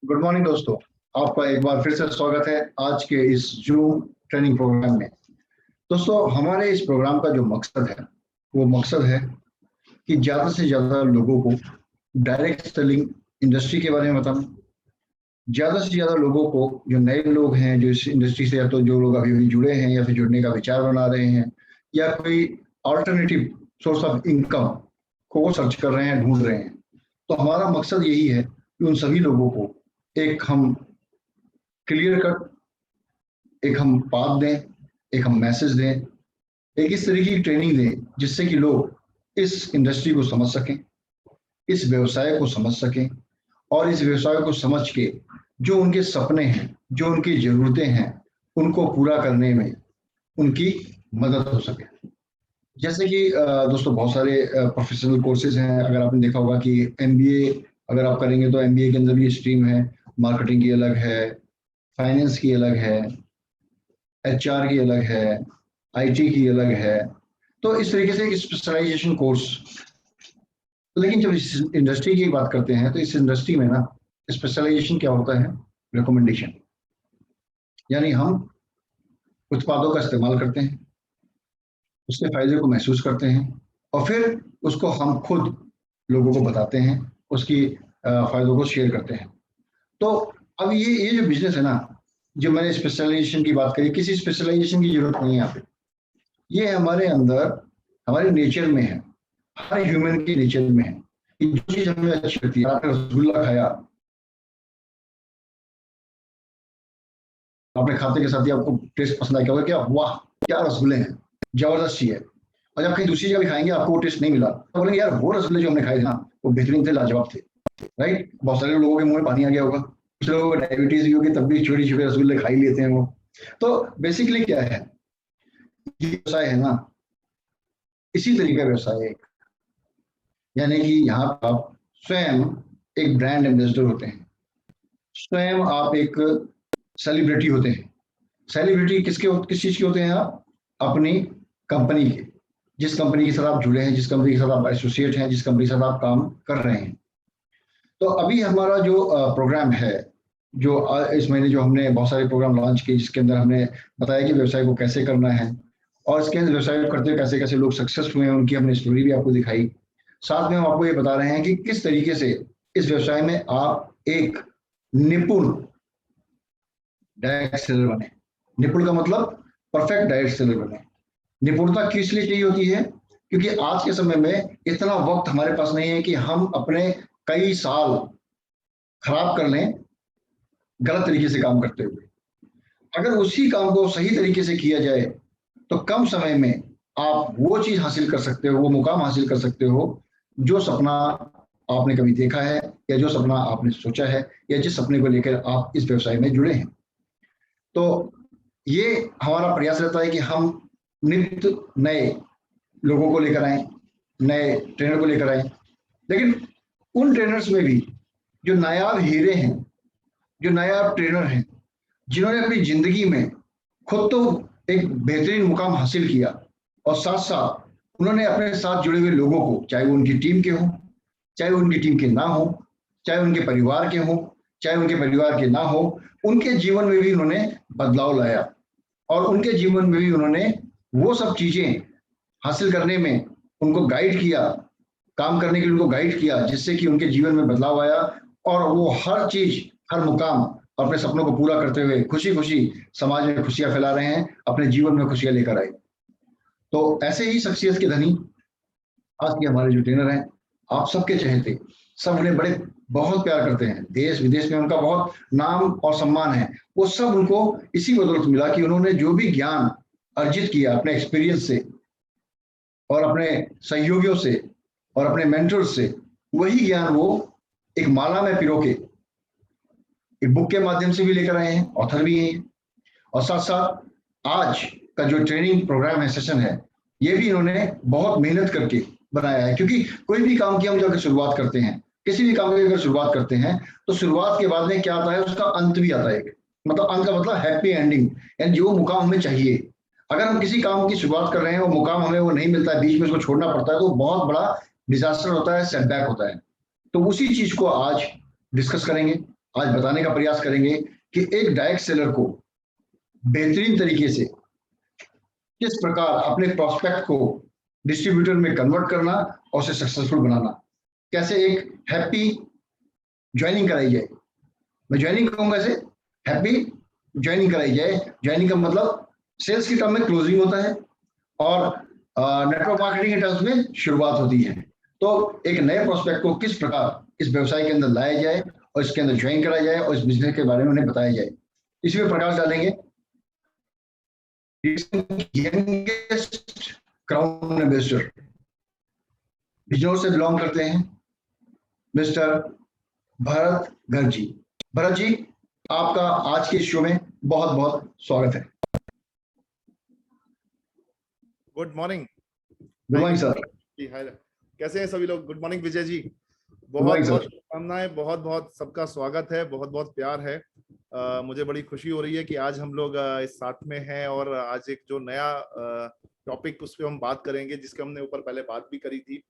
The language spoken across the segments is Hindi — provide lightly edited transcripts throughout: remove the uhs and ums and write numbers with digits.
गुड मॉर्निंग दोस्तों, आपका एक बार फिर से स्वागत है आज के इस जूम ट्रेनिंग प्रोग्राम में। दोस्तों, हमारे इस प्रोग्राम का जो मकसद है वो मकसद है कि ज़्यादा से ज़्यादा लोगों को डायरेक्ट सेलिंग इंडस्ट्री के बारे में बताना, ज़्यादा से ज़्यादा लोगों को जो नए लोग हैं जो इस इंडस्ट्री से या तो जो लोग अभी अभी जुड़े हैं या फिर जुड़ने का विचार बना रहे हैं या कोई ऑल्टरनेटिव सोर्स ऑफ इनकम को सर्च कर रहे हैं, ढूंढ रहे हैं, तो हमारा मकसद यही है कि उन सभी लोगों को एक हम क्लियर कट एक हम पाथ दें, एक हम मैसेज दें, एक इस तरीके की ट्रेनिंग दें जिससे कि लोग इस इंडस्ट्री को समझ सकें, इस व्यवसाय को समझ सकें और इस व्यवसाय को समझ के जो उनके सपने हैं, जो उनकी ज़रूरतें हैं, उनको पूरा करने में उनकी मदद हो सके। जैसे कि दोस्तों बहुत सारे प्रोफेशनल कोर्सेज हैं। अगर आपने देखा होगा कि MBA अगर आप करेंगे तो MBA के अंदर भी स्ट्रीम है, मार्केटिंग की अलग है, फाइनेंस की अलग है, HR की अलग है, IT की अलग है। तो इस तरीके से एक स्पेशलाइजेशन कोर्स। लेकिन जब इस इंडस्ट्री की बात करते हैं तो इस इंडस्ट्री में ना स्पेशलाइजेशन क्या होता है? रिकमेंडेशन, यानी हम उत्पादों का इस्तेमाल करते हैं, उसके फायदे को महसूस करते हैं और फिर उसको हम खुद लोगों को बताते हैं, उसकी फायदों को शेयर करते हैं। तो अब ये जो बिजनेस है ना, जो मैंने स्पेशलाइजेशन की बात करी, किसी स्पेशलाइजेशन की जरूरत नहीं है यहाँ पे। ये हमारे अंदर, हमारे नेचर में है, हर ह्यूमन के नेचर में है कि जो चीज हमें अच्छी लगती है। आपने रसगुल्ला खाया, आपने खाते के साथ ही आपको टेस्ट पसंद आया, क्या वाह क्या रसगुल्ले हैं, जबरदस्त चीज है। और जब कहीं दूसरी जगह भी खाएंगे आपको वो टेस्ट नहीं मिला तो बोलेंगे यार वो रसगुल्ले जो हमने खाए थे ना वो बेहतरीन थे, लाजवाब थे, राइट। बहुत सारे लोगों के मुंह में पानी आ गया होगा, कुछ लोगों को डायबिटीज भी होगी तब भी छोटे छोटे रसगुल्ले खा ही लेते हैं वो। तो बेसिकली क्या है, ये व्यवसाय है ना, इसी तरीके का व्यवसाय है। यानी कि यहाँ पर आप स्वयं एक ब्रांड एम्बेसडर होते हैं, स्वयं आप एक सेलिब्रिटी होते हैं। सेलिब्रिटी किस चीज के होते हैं आप? अपनी कंपनी के, जिस कंपनी के साथ आप जुड़े हैं, जिस कंपनी के साथ आप एसोसिएट हैं, जिस कंपनी के साथ आप काम कर रहे हैं। तो अभी हमारा जो प्रोग्राम है, जो इस महीने जो हमने बहुत सारे प्रोग्राम लॉन्च किए, जिसके अंदर हमने बताया कि व्यवसाय को कैसे करना है, और इसके अंदर व्यवसाय को करते हुए कैसे कैसे लोग सक्सेस हुए हैं, उनकी हमने स्टोरी भी आपको दिखाई। साथ में हम आपको ये बता रहे हैं कि किस तरीके से इस व्यवसाय में आप एक निपुण डायरेक्ट सेलर बने। निपुण का मतलब परफेक्ट डायरेक्ट सेलर बने। निपुणता किस लिए चाहिए होती है? क्योंकि आज के समय में इतना वक्त हमारे पास नहीं है कि हम अपने कई साल खराब कर लें गलत तरीके से काम करते हुए। अगर उसी काम को सही तरीके से किया जाए तो कम समय में आप वो चीज हासिल कर सकते हो, वो मुकाम हासिल कर सकते हो जो सपना आपने कभी देखा है, या जो सपना आपने सोचा है, या जिस सपने को लेकर आप इस व्यवसाय में जुड़े हैं। तो ये हमारा प्रयास रहता है कि हम नित्य नए लोगों को लेकर आए, नए ट्रेनर को लेकर आए, लेकिन उन ट्रेनर्स में भी जो नायाब हीरे हैं, जो नायाब ट्रेनर हैं, जिन्होंने अपनी जिंदगी में खुद तो एक बेहतरीन मुकाम हासिल किया, और साथ साथ उन्होंने अपने साथ जुड़े हुए लोगों को, चाहे वो उनकी टीम के हों, चाहे वो उनकी टीम के ना हो, चाहे उनके परिवार के हों, चाहे उनके परिवार के ना हो, उनके जीवन में भी उन्होंने बदलाव लाया, और उनके जीवन में भी उन्होंने वो सब चीजें हासिल करने में उनको गाइड किया, काम करने के लिए उनको गाइड किया, जिससे कि उनके जीवन में बदलाव आया, और वो हर चीज, हर मुकाम अपने सपनों को पूरा करते हुए खुशी खुशी समाज में खुशियां फैला रहे हैं, अपने जीवन में खुशियां लेकर आए। तो ऐसे ही शख्सियत के धनी आज के हमारे जो ट्रेनर हैं, आप सबके चहेते, सब उन्हें बड़े बहुत प्यार करते हैं, देश विदेश में उनका बहुत नाम और सम्मान है। वो सब उनको इसी बदौलत मिला कि उन्होंने जो भी ज्ञान अर्जित किया अपने एक्सपीरियंस से, और अपने सहयोगियों से, और अपने मेंटर्स से, वही ज्ञान वो एक माला में पिरो के एक बुक के माध्यम से भी लेकर आए हैं, ऑथर भी हैं। और साथ साथ आज का जो ट्रेनिंग प्रोग्राम है, सेशन है, ये भी इन्होंने बहुत मेहनत करके बनाया है। क्योंकि कोई भी काम की हम जब शुरुआत करते हैं, किसी भी काम की अगर शुरुआत करते हैं, तो शुरुआत के बाद में क्या आता है, उसका अंत भी आता है। मतलब अंत का मतलब हैप्पी एंडिंग, यानी जो मुकाम हमें चाहिए। अगर हम किसी काम की शुरुआत कर रहे हैं, वो मुकाम हमें वो नहीं मिलता है, बीच में उसको छोड़ना पड़ता है, तो बहुत बड़ा डिजास्टर होता है, सेटबैक होता है। तो उसी चीज को आज डिस्कस करेंगे, आज बताने का प्रयास करेंगे कि एक डायरेक्ट सेलर को बेहतरीन तरीके से किस प्रकार अपने प्रोस्पेक्ट को डिस्ट्रीब्यूटर में कन्वर्ट करना और उसे सक्सेसफुल बनाना, कैसे एक हैप्पी ज्वाइनिंग कराई जाए। मैं ज्वाइनिंग कहूंगा इसे, हैप्पी ज्वाइनिंग कराई जाए। ज्वाइनिंग का मतलब सेल्स की टर्म में क्लोजिंग होता है, और नेटवर्क मार्केटिंग के टर्म्स में शुरुआत होती है। तो एक नए प्रोस्पेक्ट को किस प्रकार इस व्यवसाय के अंदर लाया जाए, और इसके अंदर ज्वाइन कराया जाए, और इस बिजनेस के बारे में उन्हें बताया जाए, इसी में प्रकाश डालेंगे यंगेस्ट क्राउन एम्बेसडर, बिजनौर से बिलोंग करते हैं, मिस्टर भरत गर्ग जी। भरत जी, आपका आज के शो में बहुत बहुत स्वागत है। Good morning. Good morning sir. कैसे हैं सभी लोग? गुड मॉर्निंग विजय जी, बहुत मॉर्निंग बहुत सर। शुभकामनाएं, बहुत बहुत सबका स्वागत है, बहुत बहुत प्यार है। मुझे बड़ी खुशी हो रही है कि आज हम लोग इस साथ में हैं, और आज एक जो नया टॉपिक उस पर हम बात करेंगे, जिसके हमने ऊपर पहले बात भी करी थी।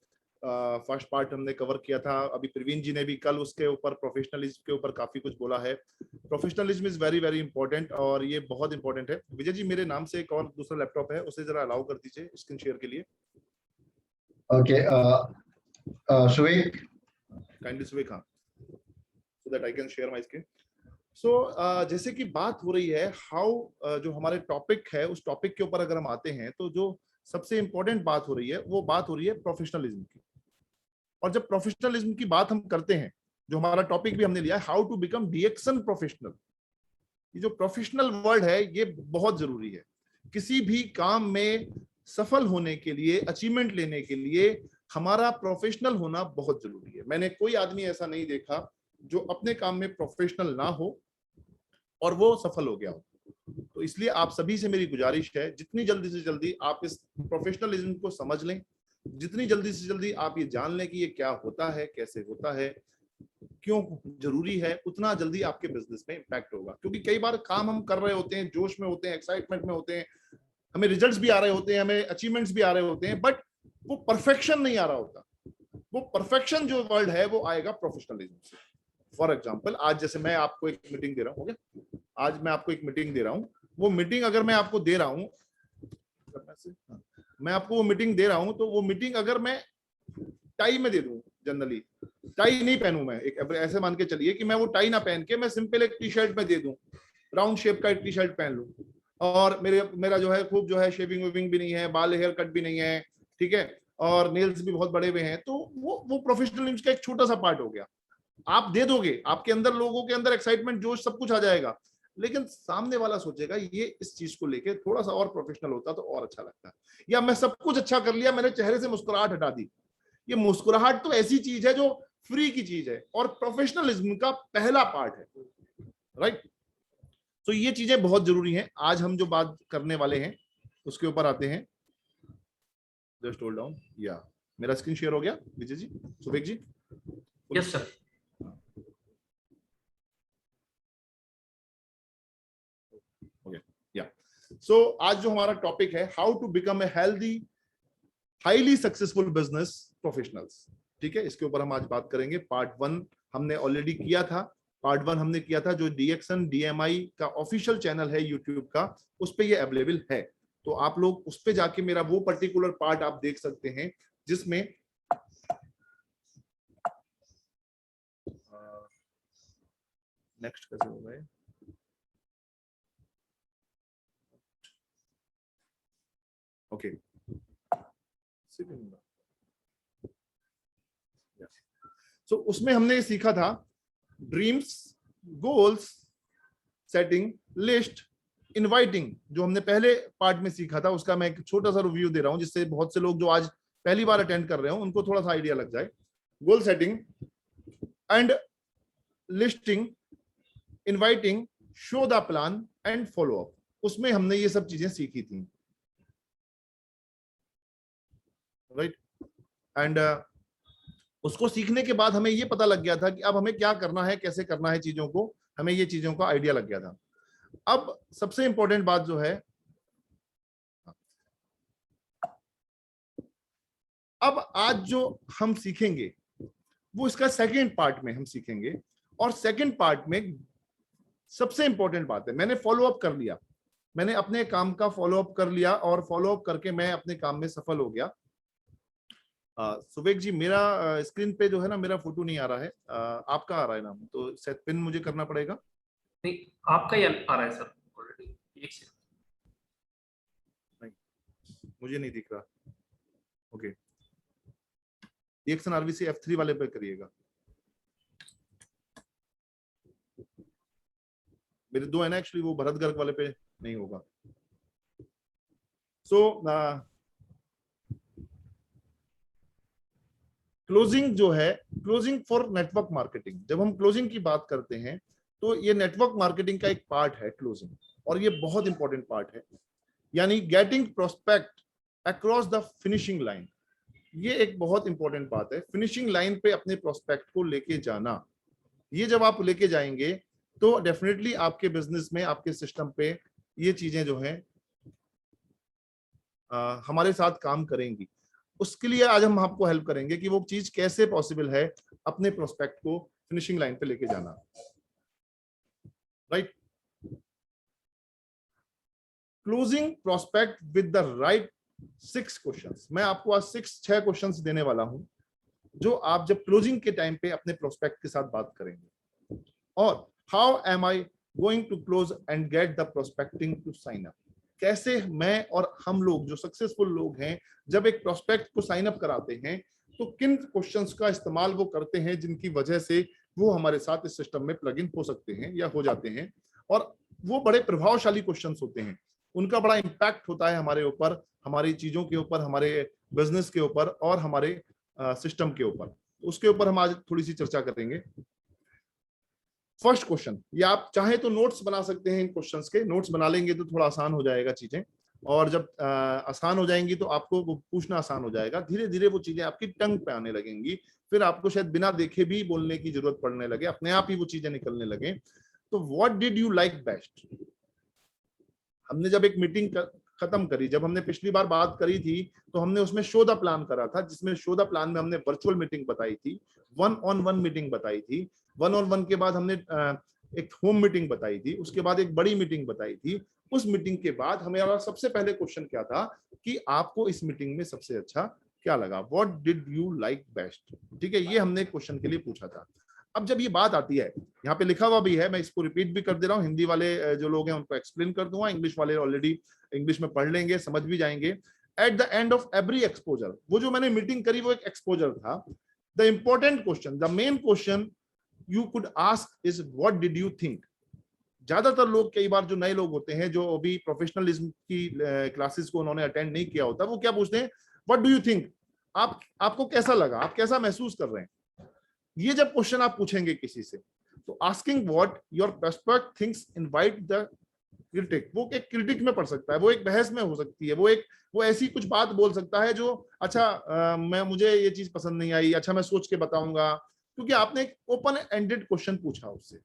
फर्स्ट पार्ट हमने कवर किया था, अभी प्रवीण जी ने भी कल उसके ऊपर प्रोफेशनलिज्म के ऊपर काफी कुछ बोला है। Professionalism is very very important, और ये बहुत इंपॉर्टेंट है। विजय जी, मेरे नाम से एक और दूसरा लैपटॉप है, उसे जरा अलाउ कर दीजिए स्क्रीन शेयर के लिए। ओके, सुवेक, काइंडली सुवेक, हाँ, so that I can share my screen. सो जैसे कि बात हो रही है हाउ, जो हमारे टॉपिक है, उस टॉपिक के ऊपर अगर हम आते हैं, तो जो सबसे इंपॉर्टेंट बात हो रही है, वो बात हो रही है प्रोफेशनलिज्म की। और जब प्रोफेशनलिज्म की बात हम करते हैं, जो हमारा टॉपिक भी हमने लिया है, हाउ टू बिकम डीएक्सन प्रोफेशनल। ये जो प्रोफेशनल वर्ड है, ये बहुत जरूरी है। किसी भी काम में सफल होने के लिए, अचीवमेंट लेने के लिए, हमारा प्रोफेशनल होना बहुत जरूरी है। मैंने कोई आदमी ऐसा नहीं देखा जो अपने काम में प्रोफेशनल ना हो और वो सफल हो गया हो। तो इसलिए आप सभी से मेरी गुजारिश है, जितनी जल्दी से जल्दी आप इस प्रोफेशनलिज्म को समझ लें, जितनी जल्दी से जल्दी आप ये जान लें कि ये क्या होता है, कैसे होता है, क्यों जरूरी है, उतना जल्दी आपके बिजनेस में इम्पैक्ट होगा। क्योंकि कई बार काम हम कर रहे होते हैं, जोश में होते हैं, एक्साइटमेंट में होते हैं, हमें रिजल्ट्स भी आ रहे होते हैं, हमें अचीवमेंट्स भी आ रहे होते हैं, बट वो परफेक्शन नहीं आ रहा होता। वो परफेक्शन जो वर्ड है वो आएगा प्रोफेशनलिज्म से। फॉर एग्जाम्पल, आज जैसे मैं आपको एक मीटिंग दे रहा हूँ, आज मैं आपको एक मीटिंग दे रहा हूँ, वो मीटिंग अगर मैं आपको दे रहा हूँ, मैं आपको वो मीटिंग दे रहा हूं, तो वो मीटिंग अगर मैं टाई में दे दूं, जनरली टाई नहीं पहनूं, मैं एक ऐसे मान के चलिए कि मैं वो टाई ना पहन के मैं सिंपल एक टी शर्ट में दे दूं, राउंड शेप का एक टी शर्ट पहन लूं, और मेरा जो है खूब जो है शेविंग वेविंग भी नहीं है, बाल हेयर कट भी नहीं है, ठीक है, और नेल्स भी बहुत बड़े हुए हैं, तो वो प्रोफेशनलिज्म का एक छोटा सा पार्ट हो गया। आप दे दोगे, आपके अंदर, लोगों के अंदर एक्साइटमेंट, जोश, सब कुछ आ जाएगा, लेकिन सामने वाला सोचेगा ये इस चीज को लेके थोड़ा सा और प्रोफेशनल होता तो और अच्छा लगता। या मैं सब कुछ अच्छा कर लिया, मैंने चेहरे से मुस्कुराहट हटा दी। ये मुस्कुराहट तो ऐसी चीज है जो फ्री की चीज है और प्रोफेशनलिज्म का पहला पार्ट है, राइट। तो ये चीजें बहुत जरूरी हैं। आज हम जो बात करने वाले हैं उसके ऊपर आते हैं। जस्ट होल्ड डाउन, या मेरा स्क्रीन शेयर हो गया विजय जी, सुबेक जी? Yes sir. सो आज जो हमारा टॉपिक है, how to become a healthy highly successful business professionals, ठीक है, इसके ऊपर हम आज बात करेंगे। पार्ट 1 हमने ऑलरेडी किया था। पार्ट 1 हमने किया था जो डीएक्सन डीएमआई का ऑफिशियल चैनल है यूट्यूब का, उस पे ये अवेलेबल है, तो आप लोग उस पे जाके मेरा वो पर्टिकुलर पार्ट आप देख सकते हैं, जिसमें नेक्स्ट कैसे होगा ये? ओके, सो उसमें हमने सीखा था dreams, goals, setting, list, inviting. जो हमने पहले पार्ट में सीखा था उसका मैं एक छोटा सा रिव्यू दे रहा हूं, जिससे बहुत से लोग जो आज पहली बार अटेंड कर रहे हो उनको थोड़ा सा आइडिया लग जाए। Goal setting and listing, inviting, show the plan and follow up, उसमें हमने ये सब चीजें सीखी थी, राइट। एंड उसको सीखने के बाद हमें ये पता लग गया था कि अब हमें क्या करना है, कैसे करना है चीजों को, हमें ये चीजों का आइडिया लग गया था। अब सबसे इंपॉर्टेंट बात जो है, अब आज जो हम सीखेंगे वो इसका सेकंड पार्ट में हम सीखेंगे, और सेकंड पार्ट में सबसे इंपॉर्टेंट बात है, मैंने फॉलो अप कर लिया, मैंने अपने काम का फॉलो अप कर लिया, और फॉलो अप करके मैं अपने काम में सफल हो गया। सुबेक जी, मेरा स्क्रीन पे जो है ना, मेरा फोटो नहीं आ रहा है, आपका आ रहा है ना, तो शायद पिन मुझे करना पड़ेगा। नहीं, आपका ही आ रहा है सर ऑलरेडी। एक सेकंड, नहीं मुझे नहीं दिख रहा। ओके, डीएक्सन आरवीसी F3 वाले पे करिएगा। मेरे दो है ना एक्चुअली, वो भरत गर्ग वाले पे नहीं होगा। सो क्लोजिंग जो है, क्लोजिंग फॉर नेटवर्क मार्केटिंग, जब हम क्लोजिंग की बात करते हैं तो ये नेटवर्क मार्केटिंग का एक पार्ट है क्लोजिंग, और ये बहुत इंपॉर्टेंट पार्ट है, यानी getting prospect across the finishing line. ये एक बहुत इंपॉर्टेंट बात है, फिनिशिंग लाइन पे अपने प्रोस्पेक्ट को लेके जाना। ये जब आप लेके जाएंगे तो डेफिनेटली आपके बिजनेस में, आपके सिस्टम पे ये चीजें जो हैं हमारे साथ काम करेंगी। उसके लिए आज हम आपको हेल्प करेंगे कि वो चीज कैसे पॉसिबल है, अपने प्रोस्पेक्ट को फिनिशिंग लाइन पे लेके जाना, right. Closing prospect with the right 6 questions. मैं आपको आज 6 क्वेश्चंस देने वाला हूं, जो आप जब क्लोजिंग के टाइम पे अपने प्रोस्पेक्ट के साथ बात करेंगे। और how am I going to close and get the prospecting to sign up, कैसे मैं और हम लोग जो सक्सेसफुल लोग हैं, जब एक प्रोस्पेक्ट को साइन अप कराते हैं तो किन क्वेश्चंस का इस्तेमाल वो करते हैं, जिनकी वजह से वो हमारे साथ इस सिस्टम में प्लग इन हो सकते हैं या हो जाते हैं। और वो बड़े प्रभावशाली क्वेश्चंस होते हैं, उनका बड़ा इंपैक्ट होता है हमारे ऊपर, हमारी चीजों के ऊपर, हमारे बिजनेस के ऊपर और हमारे सिस्टम के ऊपर। उसके ऊपर हम आज थोड़ी सी चर्चा करेंगे। फर्स्ट क्वेश्चन, या आप चाहे तो नोट्स बना सकते हैं इन क्वेश्चंस के, नोट्स बना लेंगे तो थोड़ा आसान हो जाएगा चीजें, और जब आसान हो जाएंगी तो आपको वो पूछना आसान हो जाएगा, धीरे धीरे वो चीजें आपकी टंग पे आने लगेंगी, फिर आपको शायद बिना देखे भी बोलने की जरूरत पड़ने लगे, अपने आप ही वो चीजें निकलने लगे। तो what did you like best? हमने जब एक मीटिंग खत्म करी, जब हमने पिछली बार बात करी थी तो हमने उसमें शो द प्लान करा था, जिसमें शो द प्लान में हमने वर्चुअल मीटिंग बताई थी, 1-on-1 मीटिंग बताई थी, 1-on-1 के बाद हमने एक होम मीटिंग बताई थी, उसके बाद एक बड़ी मीटिंग बताई थी। उस मीटिंग के बाद हमारा सबसे पहले क्वेश्चन क्या था कि आपको इस मीटिंग में सबसे अच्छा क्या लगा, what did you like best, ठीक है, ये हमने क्वेश्चन के लिए पूछा था। अब जब ये बात आती है, यहाँ पे लिखा हुआ भी है, मैं इसको रिपीट भी कर दे रहा हूँ, हिंदी वाले जो लोग हैं उनको एक्सप्लेन कर दूंगा, इंग्लिश वाले ऑलरेडी इंग्लिश में पढ़ लेंगे, समझ भी जाएंगे। At the end of every exposure, वो जो मैंने मीटिंग करी वो एक एक्सपोजर था, the important question, the main question you could ask is what did you think. ज्यादातर लोग, कई बार जो नए लोग होते हैं, जो अभी प्रोफेशनलिज्म की क्लासेस को उन्होंने अटेंड नहीं किया होता, वो क्या पूछते हैं, व्हाट डू यू थिंक, आपको कैसा लगा, आप कैसा महसूस कर रहे हैं। ये जब क्वेश्चन आप पूछेंगे किसी से, तो asking what your पर्सपेक्ट thinks invite the critic, वो एक क्रिटिक में पढ़ सकता है, वो एक बहस में हो सकती है, वो ऐसी कुछ बात बोल सकता है जो अच्छा मुझे ये चीज पसंद नहीं आई, अच्छा मैं सोच के बताऊंगा, क्योंकि आपने एक ओपन एंडेड क्वेश्चन पूछा उससे।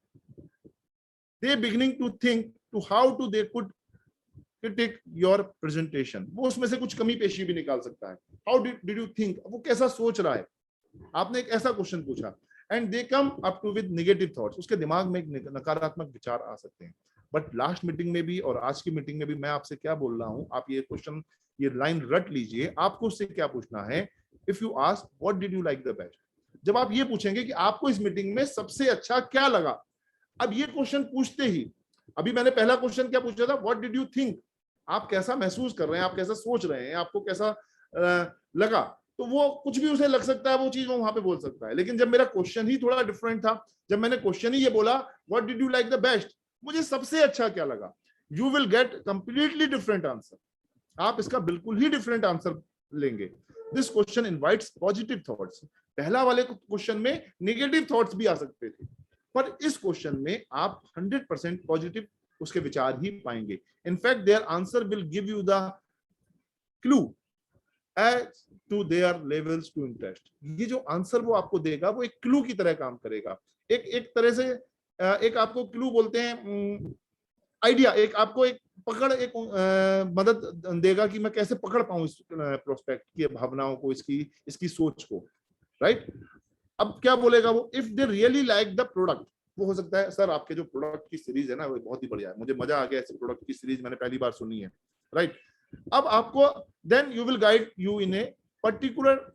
They beginning to think to how to they could critic your presentation, वो उसमें से कुछ कमी पेशी भी निकाल सकता है। हाउ डिड यू थिंक, वो कैसा सोच रहा है, आपने एक ऐसा क्वेश्चन पूछा, and they come up to with negative thoughts, उसके दिमाग में एक नकारात्मक विचार आ सकते हैं। बट लास्ट मीटिंग में भी और आज की मीटिंग में भी मैं आपसे क्या बोल रहा हूं, आप ये क्वेश्चन, ये लाइन रट लीजिए, आपको उससे क्या पूछना है, if you ask what did you like the best, जब आप ये पूछेंगे कि आपको इस मीटिंग में सबसे अच्छा क्या लगा, अब ये क्वेश्चन पूछते ही, अभी मैंने पहला क्वेश्चन क्या पूछा था, व्हाट डिड यू थिंक, आप कैसा महसूस कर रहे हैं, आप कैसा सोच रहे हैं, आपको कैसा लगा, तो वो कुछ भी उसे लग सकता है, वो चीज वो वहां पे बोल सकता है। लेकिन जब मेरा क्वेश्चन ही थोड़ा डिफरेंट था, जब मैंने क्वेश्चन ही ये बोला what did you like the best, मुझे सबसे अच्छा क्या लगा, you will gate completely different answer, आप इसका बिल्कुल ही डिफरेंट आंसर लेंगे। This question invites positive thoughts, पहला वाले क्वेश्चन में नेगेटिव थॉट्स भी आ सकते थे, पर इस क्वेश्चन में आप 100% पॉजिटिव उसके विचार ही पाएंगे। In fact their answer will give you the clue as to their levels to interest, ये जो आंसर वो आपको देगा वो एक क्लू की तरह काम करेगा, एक तरह से एक आपको क्लू बोलते हैं आइडिया, एक आपको एक पकड़, एक मदद देगा कि मैं कैसे पकड़ पाऊं इस प्रोस्पेक्ट की भावनाओं को, इसकी सोच को, राइट। अब क्या बोलेगा वो, if they really like the product, वो हो सकता है सर आपके जो प्रोडक्ट की सीरीज है ना वो बहुत ही बढ़िया है, मुझे मजा आ गया, ऐसे प्रोडक्ट की सीरीज मैंने पहली बार सुनी है, राइट। अब आपको then you will guide you in a particular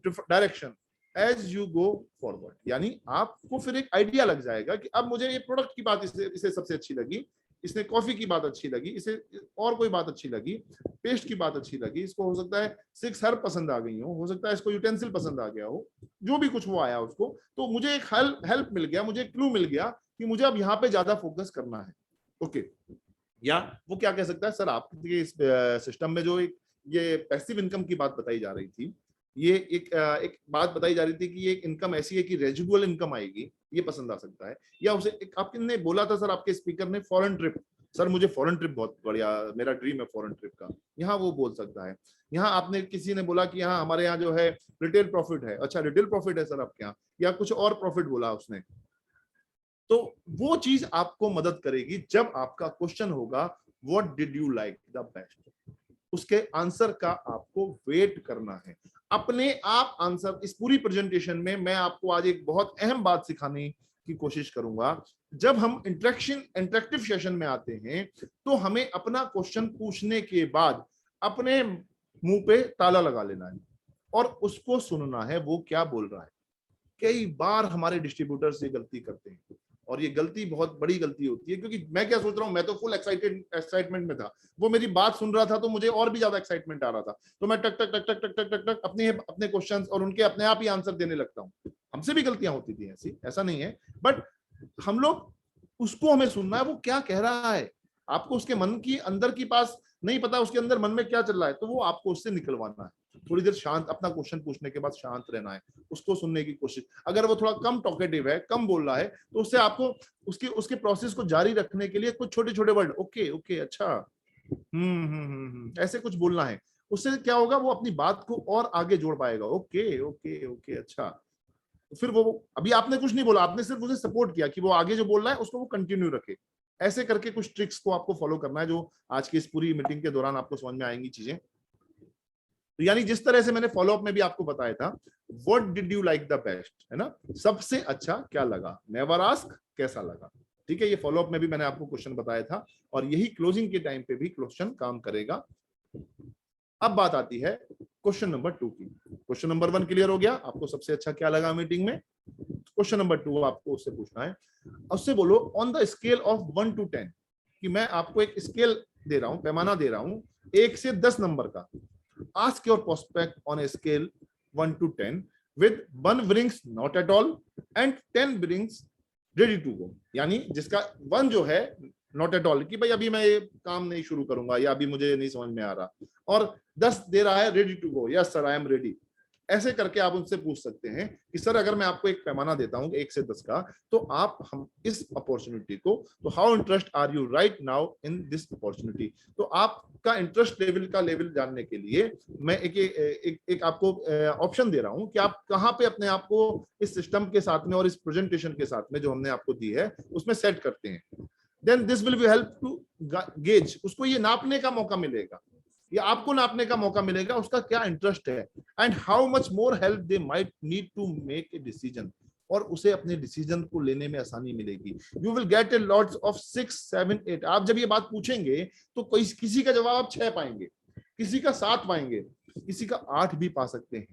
direction as you go forward, यानी आपको फिर एक आइडिया लग जाएगा कि अब मुझे ये प्रोडक्ट की बात इसे सबसे अच्छी लगी, इसने कॉफी की बात अच्छी लगी, इसे और कोई बात अच्छी लगी, पेस्ट की बात अच्छी लगी, इसको हो सकता है 6 हर्ब पसंद आ गई हो सकता है इसको यूटेंसिल पसंद आ गया हो, जो भी कुछ वो आया उसको, तो मुझे एक हेल्प मिल गया, मुझे एक क्लू मिल गया कि मुझे अब यहाँ पे ज्यादा फोकस करना है, ओके। या वो क्या कह सकता है, सर आपके इस सिस्टम में जो ये पैसिव इनकम की बात बताई जा रही थी, ये एक बात बताई जा रही थी कि ये एक इनकम ऐसी है कि रेजिडुअल इनकम आएगी, ये पसंद आ सकता है। या उसे आपने बोला था सर, आपके स्पीकर ने फॉरेन ट्रिप, सर मुझे फॉरेन ट्रिप बहुत बढ़िया, मेरा ड्रीम है फॉरेन ट्रिप का, यहाँ वो बोल सकता है। यहाँ आपने किसी ने बोला कि यहाँ हमारे यहाँ जो है रिटेल प्रॉफिट है, अच्छा रिटेल प्रॉफिट है सर आपके यहाँ, या कुछ और प्रॉफिट बोला उसने, तो वो चीज आपको मदद करेगी जब आपका क्वेश्चन होगा what did you like the best, उसके आंसर का आपको वेट करना है। अपने आप आंसर, इस पूरी प्रेजेंटेशन में मैं आपको आज एक बहुत अहम बात सिखाने की कोशिश करूंगा। जब हम इंटरेक्टिव सेशन में आते हैं तो हमें अपना क्वेश्चन पूछने के बाद अपने मुंह पे ताला लगा लेना है और उसको सुनना है वो क्या बोल रहा है। कई बार हमारे डिस्ट्रीब्यूटर्स ये गलती करते हैं और ये गलती बहुत बड़ी गलती होती है, क्योंकि मैं क्या सोच रहा हूँ, मैं तो फुल एक्साइटमेंट में था, वो मेरी बात सुन रहा था तो मुझे और भी ज्यादा एक्साइटमेंट आ रहा था, तो मैं टक टक टक टक टक टक टक टक अपने क्वेश्चंस और उनके अपने आप ही आंसर देने लगता हूँ। हमसे भी गलतियां होती थी ऐसा नहीं है, बट हम लोग उसको हमें सुनना है वो क्या कह रहा है। आपको उसके मन की अंदर की पास नहीं पता उसके अंदर मन में क्या चल रहा है, तो वो आपको उससे निकलवाना है। थोड़ी देर शांत, अपना क्वेश्चन पूछने के बाद शांत रहना है, उसको सुनने की कोशिश। अगर वो थोड़ा कम टॉकेटिव है, कम बोल रहा है, तो उससे आपको उसके प्रोसेस को जारी रखने के लिए कुछ छोटे छोटे वर्ड, ओके ओके, अच्छा, ऐसे कुछ बोलना है। उससे क्या होगा, वो अपनी बात को और आगे जोड़ पाएगा। ओके ओके ओके, अच्छा। फिर वो, अभी आपने कुछ नहीं बोला, आपने सिर्फ उसे सपोर्ट किया कि वो आगे जो बोल रहा है उसको वो कंटिन्यू रखे। ऐसे करके कुछ ट्रिक्स को आपको फॉलो करना है, जो आज की इस पूरी मीटिंग के दौरान आपको समझ में आएंगी चीजें। तो यानी जिस तरह से मैंने फॉलो अप में भी आपको बताया था, what did you like the best, है ना, सबसे अच्छा क्या लगा, नेवर आस्क कैसा लगा। ठीक है, ये फॉलो अप में भी मैंने आपको क्वेश्चन बताया था, और यही क्लोजिंग के टाइम पे भी क्वेश्चन काम करेगा। अब बात आती है क्वेश्चन नंबर 2 की। क्वेश्चन नंबर 1 क्लियर हो गया, आपको सबसे अच्छा क्या लगा मीटिंग में। क्वेश्चन नंबर 2 आपको उससे पूछना है, उससे बोलो on the scale of 1 to 10, कि मैं आपको एक स्केल दे रहा हूं, पैमाना दे रहा हूं 1 से 10 नंबर का। Ask your prospect on a scale 1 to 10 with 1 brings not at all and 10 brings ready to go. यानी जिसका 1 जो है नॉट एट ऑल, कि भाई अभी मैं ये काम नहीं शुरू करूंगा, या अभी मुझे नहीं समझ में आ रहा, और 10 दे रहा है ready to go, yes sir I am ready. ऐसे करके आप उनसे पूछ सकते हैं कि सर अगर मैं आपको एक पैमाना देता हूं 1 से 10 का, तो आप हम इस अपॉर्चुनिटी को, तो how interest are you right now in this opportunity. तो आपका इंटरेस्ट लेवल का लेवल जानने के लिए मैं एक आपको ऑप्शन दे रहा हूं कि आप कहां पे अपने आप को इस सिस्टम के साथ में और इस प्रेजेंटेशन के साथ में जो हमने आपको दी है उसमें सेट करते हैं। Then this will be help to gauge, उसको ये नापने का मौका मिलेगा, या आपको नापने का मौका मिलेगा उसका क्या इंटरेस्ट है, and how much more help they might need to make a decision, और उसे अपने डिसीजन को लेने में आसानी मिलेगी। You will get a lots of 6, 7, 8। आप जब ये बात पूछेंगे तो कोई किसी का जवाब आप 6 पाएंगे, किसी का 7 पाएंगे, किसी का 8 भी पा सकते हैं,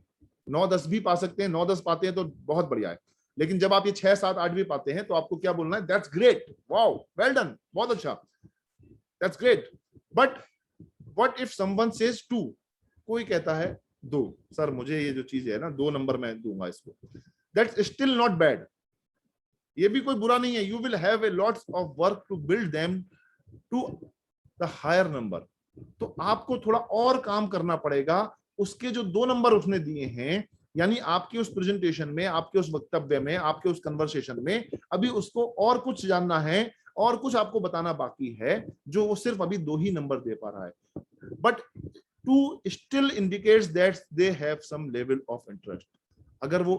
9, 10 भी पा सकते हैं। 9, 10 पाते हैं तो बहुत बढ़िया है, लेकिन जब आप ये 6, 7, 8 भी पाते हैं तो आपको क्या बोलना है, that's great, wow, well done, बहुत अच्छा, that's great. But what if someone says 2, कोई कहता है 2, सर मुझे ये जो चीज है ना 2 नंबर मैं दूंगा इसको, दैट्स स्टिल नॉट बैड, ये भी कोई बुरा नहीं है। You will have a lots of work to build them to the higher number. तो आपको थोड़ा और काम करना पड़ेगा, उसके जो 2 नंबर उसने दिए हैं, यानी आपकी उस प्रेजेंटेशन में, आपके उस वक्तव्य में, आपके उस कन्वर्सेशन में अभी उसको और कुछ जानना है, और कुछ आपको बताना बाकी है, जो वो सिर्फ अभी 2 ही नंबर दे पा रहा है। But 2 still indicates that they have some level of interest। अगर वो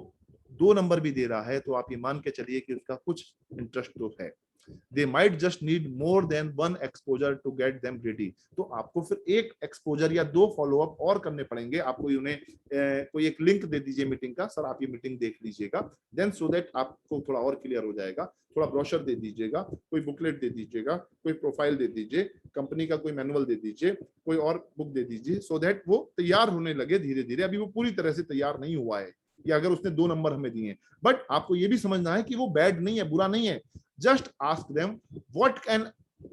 2 नंबर भी दे रहा है तो आप ये मान के चलिए कि उसका कुछ इंटरेस्ट तो है। They might just need more than 1 exposure to get them ready। तो आपको फिर 1 एक्सपोजर या 2 फॉलोअप और करने पड़ेंगे। आपको उन्हें कोई एक लिंक दे दीजिए मीटिंग का, सर आप ये मीटिंग देख लीजिएगा, देन सो दैट आपको थोड़ा और क्लियर हो जाएगा। थोड़ा ब्रोशर दे दीजिएगा, कोई बुकलेट दे दीजिएगा, कोई प्रोफाइल दे दीजिए, कंपनी का कोई मैनुअल दे दीजिए, कोई और बुक दे दीजिए, सो दैट वो तैयार होने लगे धीरे धीरे। अभी वो पूरी तरह से तैयार नहीं हुआ है, या अगर उसने 2 नंबर हमें दिए, बट आपको ये भी समझना है कि वो बैड नहीं है, बुरा नहीं है। Just ask them what can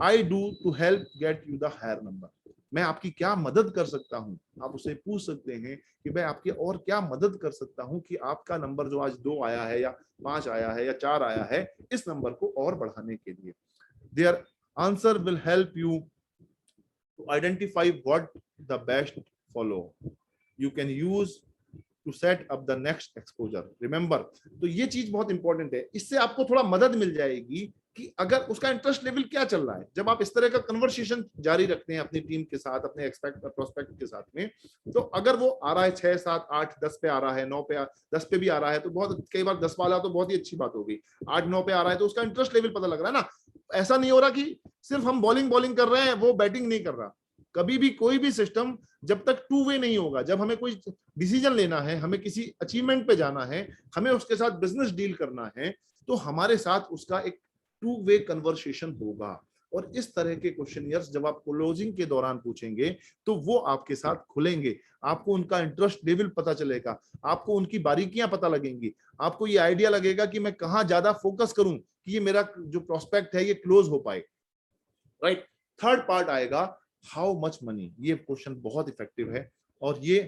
I do to help get you the higher number. मैं आपकी क्या मदद कर सकता हूं, आप उसे पूछ सकते हैं कि मैं आपकी और क्या मदद कर सकता हूं कि आपका नंबर जो आज 2 आया है, या 5 आया है, या 4 आया है, इस नंबर को और बढ़ाने के लिए। Their answer will help you to identify what the best follow you can use to set up the next exposure। Remember, तो ये चीज बहुत इंपॉर्टेंट है, इससे आपको थोड़ा मदद मिल जाएगी कि अगर उसका इंटरेस्ट लेवल क्या चल रहा है। जब आप इस तरह का कन्वर्सेशन जारी रखते हैं अपनी टीम के साथ, अपने प्रोस्पेक्ट के साथ में, तो अगर वो आ रहा है 6, 7, 8, 10 पे आ रहा है, 9 पे 10 पे भी आ रहा है, तो बहुत, कई बार 10 वाला तो बहुत ही अच्छी बात होगी, 8, 9 पे आ रहा है तो उसका इंटरेस्ट लेवल पता लग रहा है ना। ऐसा नहीं हो रहा कि सिर्फ हम बॉलिंग कर रहे हैं, वो बैटिंग नहीं कर रहा। कभी भी कोई भी सिस्टम जब तक 2 वे नहीं होगा, जब हमें कोई डिसीजन लेना है, हमें किसी अचीवमेंट पे जाना है, हमें उसके साथ बिजनेस डील करना है, तो हमारे साथ उसका एक 2 वे कन्वर्सेशन होगा। और इस तरह के क्वेश्चनियर्स जब आप क्लोजिंग के दौरान पूछेंगे तो वो आपके साथ खुलेंगे, आपको उनका इंटरेस्ट लेवल पता चलेगा, आपको उनकी बारीकियां पता लगेंगी, आपको ये आइडिया लगेगा कि मैं कहां ज्यादा फोकस करूं कि ये मेरा जो प्रोस्पेक्ट है ये क्लोज हो पाए। राइट, थर्ड पार्ट आएगा हाउ मच मनी। ये क्वेश्चन बहुत इफेक्टिव है, और ये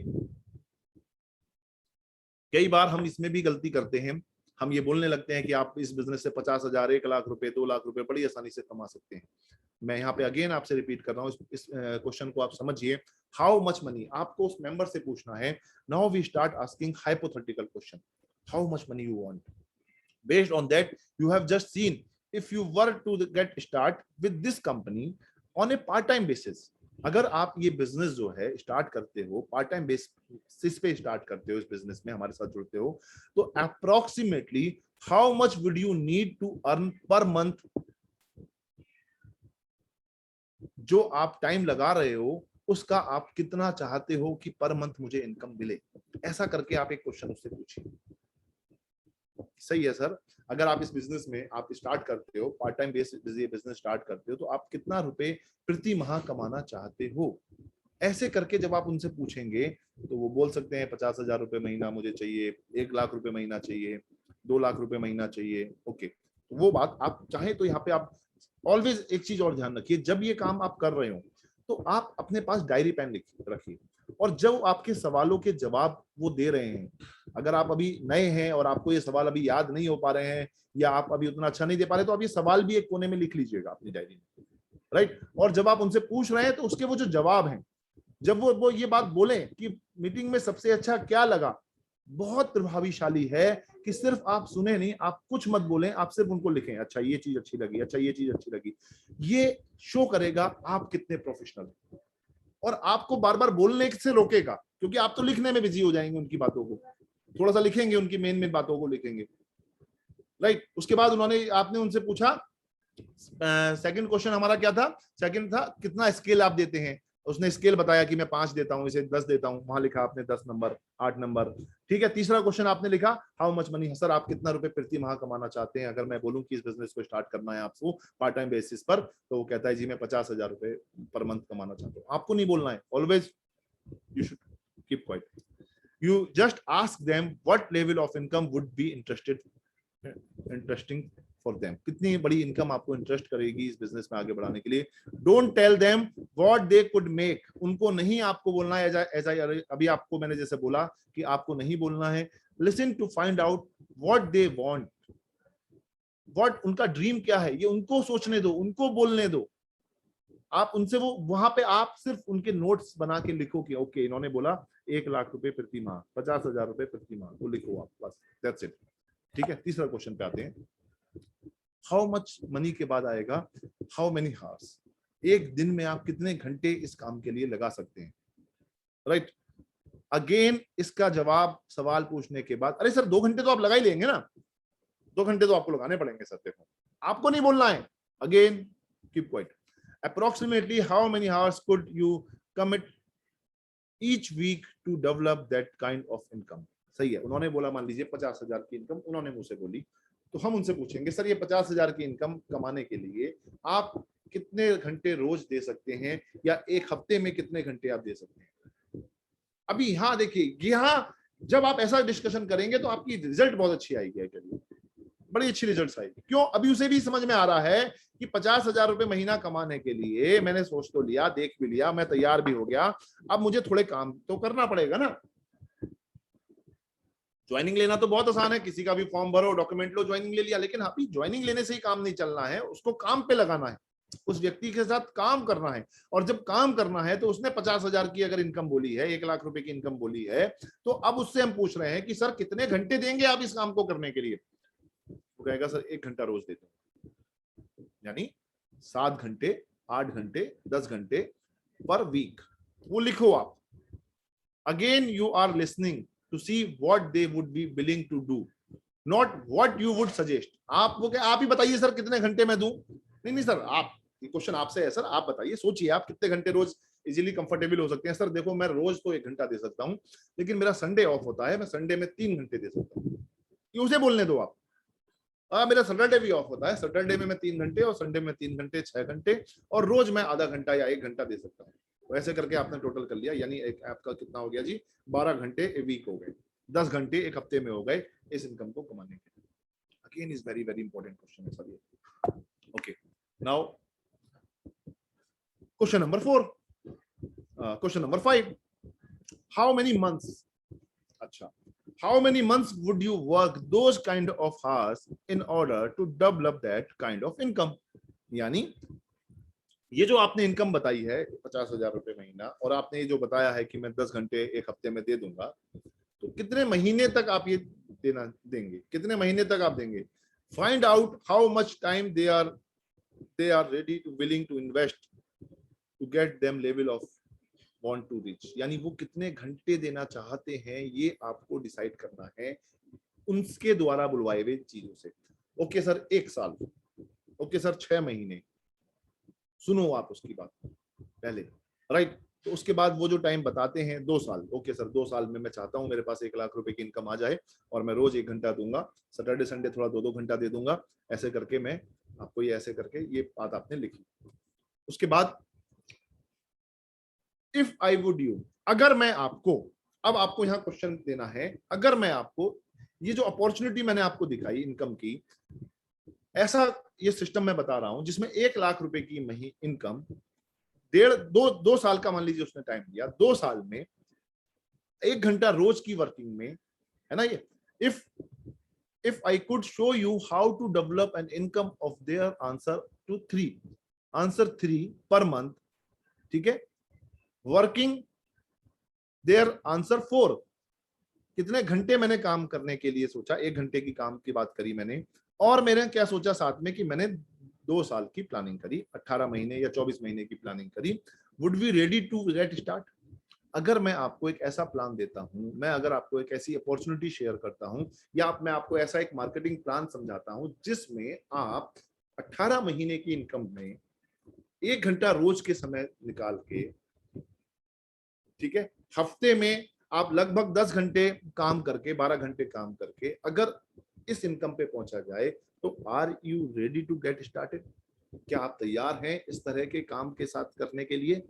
कई बार हम इसमें भी गलती करते हैं। हम ये बोलने लगते हैं कि आप इस बिजनेस से 50,000, 1 लाख रुपए, 2 लाख रुपए बड़ी आसानी से कमा सकते हैं। मैं यहाँ पे अगेन आपसे रिपीट कर रहा हूँ, इस क्वेश्चन को आप समझिए। हाउ मच मनी, आपको उस मेंबर से पूछना है. Now we start asking hypothetical question. How much money you want? Based on that, you have just seen, if you were to get start with this company on a part time basis, अगर आप ये बिजनेस जो है स्टार्ट करते हो, पार्ट टाइम बेसिस पे स्टार्ट करते हो, इस बिजनेस में हमारे साथ जुड़ते हो, तो approximately how much would you need to earn per month? जो आप टाइम लगा रहे हो उसका आप कितना चाहते हो कि पर मंथ मुझे इनकम मिले? ऐसा करके आप एक क्वेश्चन उससे पूछिए. सही है सर, अगर आप इस बिजनेस में आप स्टार्ट करते हो, part time base business start करते हो, तो आप कितना रुपए प्रति माह कमाना चाहते हो? ऐसे करके जब आप उनसे पूछेंगे तो वो बोल सकते हैं 50,000 रुपए महीना मुझे चाहिए, 1 लाख रुपए महीना चाहिए, 2 लाख रुपए महीना चाहिए. ओके, तो वो बात आप चाहें तो यहाँ पे आप ऑलवेज एक चीज और ध्यान रखिए, जब ये काम आप कर रहे हो तो आप अपने पास डायरी पेन रखिए, और जब आपके सवालों के जवाब वो दे रहे हैं, अगर आप अभी नए हैं और आपको ये सवाल अभी याद नहीं हो पा रहे हैं या आप अभी उतना अच्छा नहीं दे पा रहे, तो आप ये सवाल भी एक कोने में लिख लीजिएगा अपनी डायरी में, राइट. और जब आप उनसे पूछ रहे हैं तो उसके वो जो जवाब हैं, जब वो ये बात बोले कि मीटिंग में सबसे अच्छा क्या लगा, बहुत प्रभावशाली है कि सिर्फ आप सुने नहीं, आप कुछ मत बोलें, आप सिर्फ उनको लिखें, अच्छा ये चीज अच्छी लगी, अच्छा ये चीज अच्छी लगी. ये शो करेगा आप कितने प्रोफेशनल हैं, और आपको बार बार बोलने से रोकेगा, क्योंकि आप तो लिखने में बिजी हो जाएंगे, उनकी बातों को थोड़ा सा लिखेंगे, उनकी मेन बातों को लिखेंगे, राइट. उसके बाद आपने उनसे पूछा, सेकंड क्वेश्चन हमारा क्या था? सेकंड था कितना स्केल आप देते हैं. उसने स्केल बताया कि मैं 5 देता हूं, इसे 10 देता हूं, वहां लिखा आपने 10 नंबर, 8 नंबर, ठीक है. तीसरा क्वेश्चन आपने लिखा हाउ मच मनी, सर आप कितना रुपए प्रति माह कमाना चाहते हैं अगर मैं बोलूं कि इस बिजनेस को स्टार्ट करना है आपको पार्ट टाइम बेसिस पर? तो वो कहता है जी मैं 50,000 रुपए पर मंथ कमाना चाहता हूँ. आपको नहीं बोलना है, always you should keep quiet. You just ask them what level of income would be interesting for them, कितनी बड़ी इनकम आपको इंटरेस्ट करेगी इस बिजनेस में आगे बढ़ाने के लिए. Don't tell them what they could make, उनको नहीं आपको बोलना है एज अभी आपको मैंने जैसे बोला कि आपको नहीं बोलना है. Listen to find out what they want, what उनका ड्रीम क्या है, ये उनको सोचने दो, उनको बोलने दो. आप उनसे वो वहां पे आप सिर्फ उनके नोट्स बना के लिखो कि ओके इन्होंने बोला 1 लाख रुपए प्रति माह, 50,000 रुपए प्रति माह, वो लिखो आप, बस दैट्स इट. ठीक है, तीसरा क्वेश्चन पे आते हैं. हाउ मच मनी के बाद आएगा हाउ मेनी हार्स, एक दिन में आप कितने घंटे इस काम के लिए लगा सकते हैं, राइट. अगेन इसका जवाब सवाल पूछने के बाद, अरे सर 2 घंटे तो आप लगा ही लेंगे ना, 2 घंटे तो आपको लगाने पड़ेंगे सर. देखो आपको नहीं बोलना है, again keep quiet. approximately how many hours could you commit each week to develop that kind of income? सही है, उन्होंने बोला मान लीजिए 50,000 की इनकम उन्होंने मुझसे बोली, तो हम उनसे पूछेंगे सर ये 50,000 की इनकम कमाने के लिए आप कितने घंटे रोज दे सकते हैं, या एक हफ्ते में कितने घंटे आप दे सकते हैं? अभी यहाँ देखिए, यहाँ जब आप ऐसा डिस्कशन करेंगे तो आपकी रिजल्ट बहुत अच्छी आएगी, बड़ी अच्छी रिजल्ट आएगी. क्यों? अभी उसे भी समझ में आ रहा है कि 50,000 रुपए महीना कमाने के लिए मैंने सोच तो लिया, देख भी लिया, मैं तैयार भी हो गया, अब मुझे थोड़े काम तो करना पड़ेगा ना. ज्वाइनिंग लेना तो बहुत आसान है, किसी का भी फॉर्म भरो, डॉक्यूमेंट लो, ज्वाइनिंग ले लिया. लेकिन अभी ज्वाइनिंग लेने से ही काम नहीं चलना है, उसको काम पे लगाना है, उस व्यक्ति के साथ काम करना है. और जब काम करना है तो उसने 50,000 की अगर इनकम बोली है, 1 लाख रुपए की इनकम बोली है, तो अब उससे हम पूछ रहे हैं कि सर कितने घंटे देंगे आप इस काम को करने के लिए? वो कहेगा सर 1 घंटा रोज देता हूं, यानी 7 घंटे, 8 घंटे, 10 घंटे पर वीक. वो लिखो आप. Again you are listening to see what they would be willing to do, not what you would suggest. आप ही बताइए सर कितने घंटे मैं दूं. नहीं सर, आप, ये क्वेश्चन आपसे है सर, आप बताइए, सोचिए आप कितने घंटे रोज इजीली कंफर्टेबल हो सकते हैं. सर देखो मैं रोज तो 1 घंटा दे सकता हूं, लेकिन मेरा संडे ऑफ होता है, मैं संडे में 3 घंटे दे सकता हूं. ये उसे बोलने दो आप. मेरा सैटरडे भी ऑफ होता है, सैटरडे में मैं 3 घंटे और संडे में 3 घंटे, 6 घंटे, और रोज मैं आधा घंटा या 1 घंटा दे सकता हूँ. तो ऐसे करके आपने टोटल कर लिया, यानी एक आपका कितना हो गया जी, 12 घंटे ए वीक हो गए, 10 घंटे एक हफ्ते में हो गए इस इनकम को कमाने के लिए. Again is very very important question है सर ये. Okay, now question number 4, question number 5, how many months. अच्छा, how many months would you work those kind of hours in order to develop that kind of income? यानी ये जो आपने इनकम बताई है 50,000 रुपए महीना, और आपने ये जो बताया है कि मैं 10 घंटे एक हफ्ते में दे दूंगा, तो कितने महीने तक आप ये देंगे, कितने महीने तक आप देंगे? Find out how much time they are ready to willing to invest to get them level of want to reach. यानी वो कितने घंटे देना चाहते हैं, ये आपको डिसाइड करना है उनके द्वारा बुलवाए हुए चीजों से। ओके सर 1 साल, ओके सर 6 महीने, सुनो आप उसकी बात पहले, राइट। तो उसके बाद वो जो टाइम बताते हैं 2 साल, ओके सर 2 साल में मैं चाहता हूं मेरे पास 1 लाख रुपए की इनकम आ जाए और मैं रोज 1 घंटा दूंगा, सैटरडे संडे थोड़ा 2-2 घंटा दे दूंगा, ऐसे करके मैं आपको ये ऐसे करके ये बात आपने लिखी। उसके बाद इफ आई वुड यू, अगर मैं आपको, अब आपको यहाँ क्वेश्चन देना है, अगर मैं आपको ये जो अपॉर्चुनिटी मैंने आपको दिखाई इनकम की, ऐसा ये सिस्टम मैं बता रहा हूं जिसमें 1 लाख रुपए की इनकम 2 साल का मान लीजिए उसने टाइम दिया, 2 साल में 1 घंटा रोज की वर्किंग में, है ना ये। If I could show you how to develop an income of their answer 3 per month, ठीक है, वर्किंग देयर आंसर 4, कितने घंटे मैंने काम करने के लिए सोचा, 1 घंटे की काम की बात करी मैंने, और मैंने क्या सोचा साथ में कि मैंने 2 साल की प्लानिंग करी, 18 महीने या 24 महीने की प्लानिंग करी। Would be ready to get start? अगर मैं आपको एक ऐसा प्लान देता हूं, मैं अगर आपको एक ऐसी अपॉर्चुनिटी शेयर करता हूं, या मैं आपको ऐसा एक मार्केटिंग प्लान समझाता हूं जिसमें आप 18 महीने की इनकम में 1 घंटा रोज के समय निकाल के, ठीक है, हफ्ते में आप लगभग 10 घंटे काम करके, 12 घंटे काम करके अगर इस इनकम पे पहुंचा जाए, तो are you ready to get started? क्या आप तैयार हैं इस तरह के काम के साथ करने के लिए?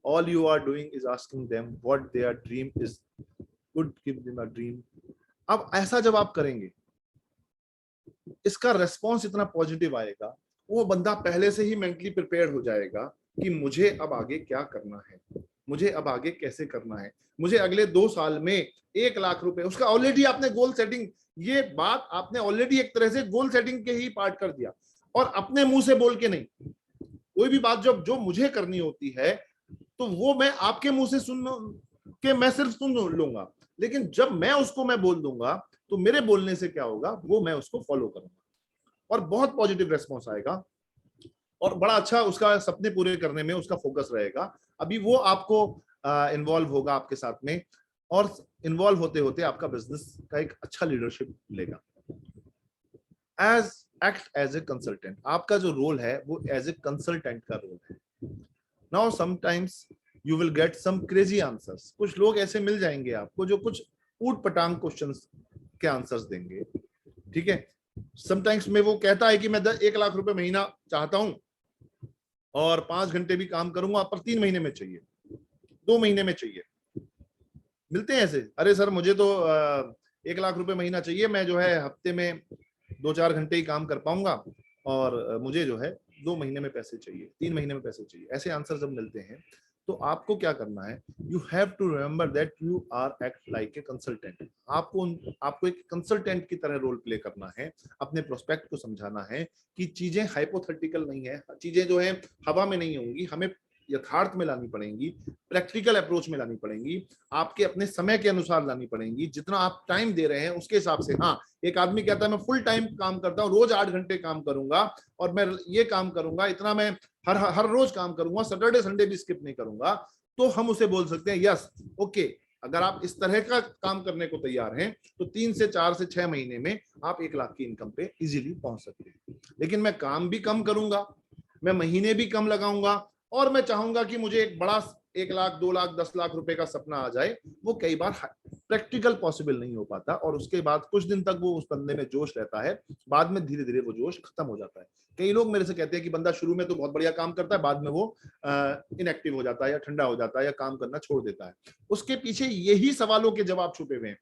All you are doing is asking them what their dream is, good give them a dream. अब ऐसा जब आप करेंगे, इसका रेस्पॉन्स इतना पॉजिटिव आएगा, वो बंदा पहले से ही मेंटली प्रिपेयर्ड हो जाएगा कि मुझे अब आगे क्या करना है, मुझे अब आगे कैसे करना है, मुझे अगले 2 साल में 1 लाख रुपए, उसका ऑलरेडी आपने गोल सेटिंग, ये बात आपने ऑलरेडी एक तरह से गोल सेटिंग के ही पार्ट कर दिया, और अपने मुंह से बोल के नहीं। कोई भी बात जब जो मुझे करनी होती है तो वो मैं आपके मुंह से सुन के मैं सिर्फ सुन लूंगा, लेकिन जब मैं उसको मैं बोल दूंगा तो मेरे बोलने से क्या होगा, वो मैं उसको फॉलो करूंगा और बहुत पॉजिटिव रेस्पॉन्स आएगा और बड़ा अच्छा उसका सपने पूरे करने में उसका फोकस रहेगा। अभी वो आपको इन्वॉल्व होगा आपके साथ में, और इन्वॉल्व होते होते आपका बिजनेस का एक अच्छा लीडरशिप लेगा। एक्ट एज ए कंसल्टेंट, आपका जो रोल है वो एज ए कंसल्टेंट का रोल है। Now sometimes you will get some crazy answers, कुछ लोग ऐसे मिल जाएंगे आपको जो कुछ ऊट पटांग क्वेश्चंस के आंसर्स देंगे, ठीक है। समटाइम्स में वो कहता है कि मैं 1 लाख रुपए महीना चाहता हूं और 5 घंटे भी काम करूंगा, पर 3 महीने में चाहिए, 2 महीने में चाहिए। मिलते हैं ऐसे, अरे सर मुझे तो 1 लाख रुपए महीना चाहिए, मैं जो है हफ्ते में 2-4 घंटे ही काम कर पाऊंगा और मुझे जो है 2 महीने में पैसे चाहिए, 3 महीने में पैसे चाहिए। ऐसे आंसर जब मिलते हैं तो आपको क्या करना है, you have to remember that you are act like a consultant. आपको एक कंसल्टेंट की तरह रोल प्ले करना है, अपने प्रोस्पेक्ट को समझाना है कि चीजें हाइपोथेटिकल नहीं है, चीजें जो है हवा में नहीं होंगी, हमें यथार्थ में लानी पड़ेंगी, प्रैक्टिकल अप्रोच में लानी पड़ेंगी, आपके अपने समय के अनुसार लानी पड़ेंगी, जितना आप टाइम दे रहे हैं उसके हिसाब से। हाँ, एक आदमी कहता है मैं फुल टाइम काम करता हूँ, रोज 8 घंटे काम करूंगा और मैं ये काम करूंगा, इतना मैं हर रोज काम करूंगा, सैटरडे संडे भी स्किप नहीं करूंगा, तो हम उसे बोल सकते हैं यस ओके। अगर आप इस तरह का काम करने को तैयार हैं तो 3 से 4 से 6 महीने में आप 1 लाख की इनकम पे इजीली पहुंच सकते हैं। लेकिन मैं काम भी कम करूंगा, मैं महीने भी कम लगाऊंगा और मैं चाहूंगा कि मुझे एक बड़ा 1 लाख 2 लाख 10 लाख रुपए का सपना आ जाए, वो कई बार प्रैक्टिकल पॉसिबल नहीं हो पाता और उसके बाद कुछ दिन तक वो उस बंदे में जोश रहता है, बाद में धीरे धीरे वो जोश खत्म हो जाता है। कई लोग मेरे से कहते हैं कि बंदा शुरू में तो बहुत बढ़िया काम करता है, बाद में वो इनएक्टिव हो जाता है या ठंडा हो जाता है या काम करना छोड़ देता है। उसके पीछे यही सवालों के जवाब छुपे हुए हैं।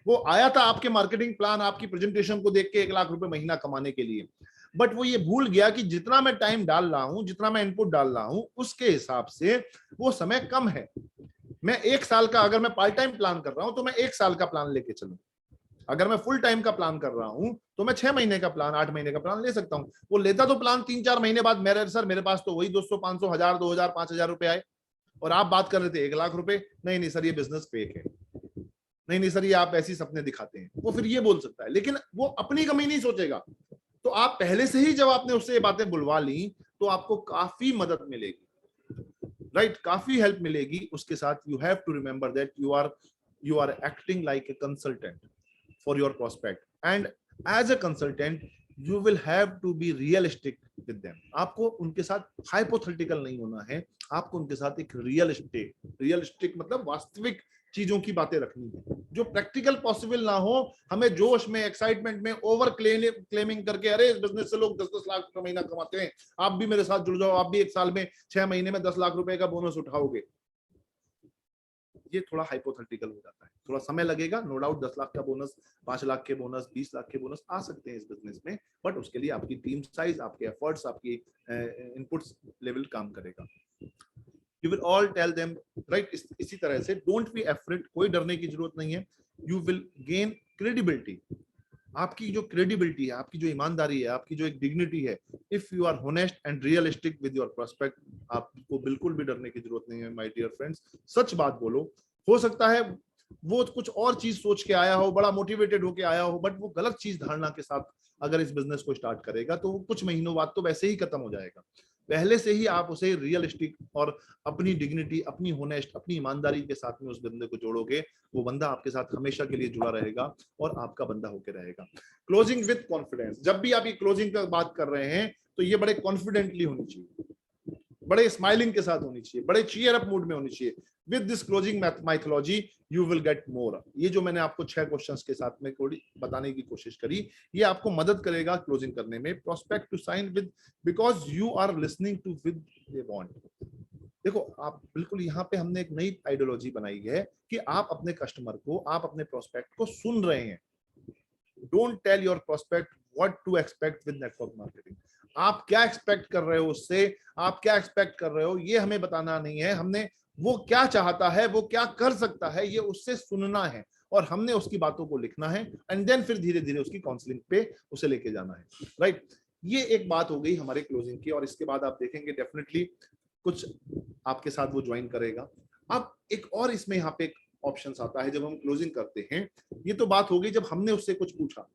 वो आया था आपके मार्केटिंग प्लान, आपकी प्रेजेंटेशन को देख के 1 लाख रुपए महीना कमाने के लिए, बट वो ये भूल गया कि जितना मैं टाइम डाल रहा हूं, जितना मैं इनपुट डाल रहा हूं, उसके हिसाब से वो समय कम है। मैं 1 साल का, अगर मैं पार्ट टाइम प्लान कर रहा हूं तो मैं 1 साल का प्लान लेके चलूं, अगर मैं फुल टाइम का प्लान कर रहा हूं तो मैं 6 महीने का प्लान, 8 महीने का प्लान ले सकता हूं। वो लेता तो प्लान 3-4 महीने बाद, मेरे पास तो वही 200, 500, 1000, 2000, 5000 रुपए आए, और आप बात कर रहे थे 1 लाख रुपए। नहीं सर, ये बिजनेस फेक है, नहीं सर, ये आप ऐसी सपने दिखाते हैं, वो फिर ये बोल सकता है, लेकिन वो अपनी कमी नहीं सोचेगा। तो आप पहले से ही जब आपने उससे ये बातें बुलवा ली तो आपको काफी मदद मिलेगी, राइट, काफी हेल्प मिलेगी उसके साथ। You have to remember that you are acting like a consultant for your prospect, and as a consultant you will have to be realistic with them. आपको उनके साथ hypothetical नहीं होना है, आपको उनके साथ एक realistic मतलब वास्तविक चीजों की बातें रखनी है, जो प्रैक्टिकल पॉसिबल ना हो। हमें जोश में, एक्साइटमेंट में ओवर क्लेमिंग करके, अरे इस बिजनेस से लोग 10-10 लाख का महीना कमाते हैं, आप भी मेरे साथ जुड़ जाओ, आप भी 1 साल में 6 महीने में 10 लाख रुपए का बोनस उठाओगे, ये थोड़ा हाइपोथेटिकल हो जाता है। थोड़ा समय लगेगा, नो डाउट। 10 लाख का बोनस, 5 लाख के बोनस, 20 लाख के बोनस आ सकते हैं इस बिजनेस में, बट उसके लिए आपकी टीम साइज, आपके एफर्ट्स, आपकी इनपुट्स लेवल काम करेगा। You will all tell them, right, इसी तरह से डोंट बी अफ्रेड, कोई डरने की जरूरत नहीं है। यू विल गेन क्रेडिबिलिटी, आपकी जो क्रेडिबिलिटी है, आपकी जो ईमानदारी है, आपकी जो एक डिग्निटी है, if you are honest and realistic with your prospect, आपको बिल्कुल भी डरने की जरूरत नहीं है माय डियर फ्रेंड्स। सच बात बोलो। हो सकता है वो कुछ और चीज सोच के आया हो, बड़ा मोटिवेटेड होके आया हो, बट वो गलत चीज धारणा के साथ अगर इस बिजनेस को स्टार्ट करेगा तो वो कुछ महीनों बाद तो वैसे ही खत्म हो जाएगा। पहले से ही आप उसे रियलिस्टिक और अपनी डिग्निटी, अपनी होनेस्ट, अपनी ईमानदारी के साथ में उस बंदे को जोड़ोगे, वो बंदा आपके साथ हमेशा के लिए जुड़ा रहेगा और आपका बंदा होके रहेगा। क्लोजिंग विद कॉन्फिडेंस, जब भी आप ये क्लोजिंग का बात कर रहे हैं तो ये बड़े कॉन्फिडेंटली होनी चाहिए, बड़े स्माइलिंग के साथ होनी चाहिए, बड़े चीयर अप मूड में होनी चाहिए। With this closing mythology you will get more. ये जो मैंने आपको 6 क्वेश्चंस के साथ में थोड़ी बताने की कोशिश करी, ये आपको मदद करेगा क्लोजिंग करने में। Prospect to sign with, because you are listening to with they want. देखो, आप बिल्कुल यहाँ पे हमने एक नई आइडियोलॉजी बनाई है कि आप अपने कस्टमर को, आप अपने प्रोस्पेक्ट को सुन रहे हैं। Don't tell your prospect what to expect with network marketing. आप क्या एक्सपेक्ट कर रहे हो उससे, आप क्या एक्सपेक्ट कर रहे हो, ये हमें बताना नहीं है। हमने वो क्या चाहता है, वो क्या कर सकता है, ये उससे सुनना है और हमने उसकी बातों को लिखना है, एंड देन फिर धीरे धीरे उसकी काउंसलिंग पे उसे लेके जाना है, राइट। ये एक बात हो गई हमारे क्लोजिंग की, और इसके बाद आप देखेंगे डेफिनेटली कुछ आपके साथ वो ज्वाइन करेगा। अब एक और इसमें यहाँ पे एक ऑप्शन आता है जब हम क्लोजिंग करते हैं। ये तो बात हो गई जब हमने उससे कुछ पूछा,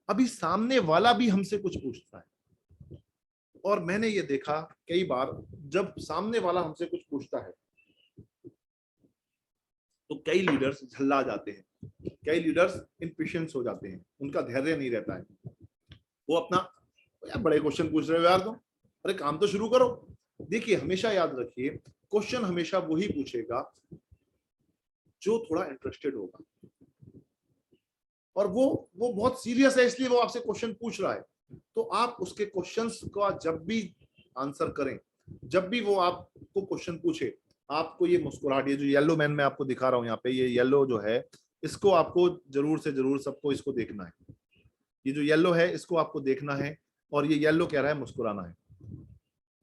अभी सामने वाला भी हमसे कुछ पूछता है। और मैंने ये देखा कई बार, जब सामने वाला हमसे कुछ पूछता है तो कई लीडर्स झल्ला जाते हैं, कई लीडर्स इम्पेशेंस हो जाते हैं, उनका धैर्य नहीं रहता है। वो अपना, यार बड़े क्वेश्चन पूछ रहे हो यार, तो अरे काम तो शुरू करो। देखिए, हमेशा याद रखिए, क्वेश्चन हमेशा वही पूछेगा जो थोड़ा इंटरेस्टेड होगा, और वो बहुत सीरियस है, इसलिए वो आपसे क्वेश्चन पूछ रहा है। तो आप उसके क्वेश्चंस का जब भी आंसर करें, जब भी वो आपको क्वेश्चन पूछे, आपको ये मुस्कुराहट, ये जो येलो मैन मैं आपको दिखा रहा हूं यहाँ पे, ये येलो जो है, इसको आपको जरूर से जरूर सबको इसको देखना है। ये जो येलो है इसको आपको देखना है, और ये येलो कह रहा है मुस्कुराना है।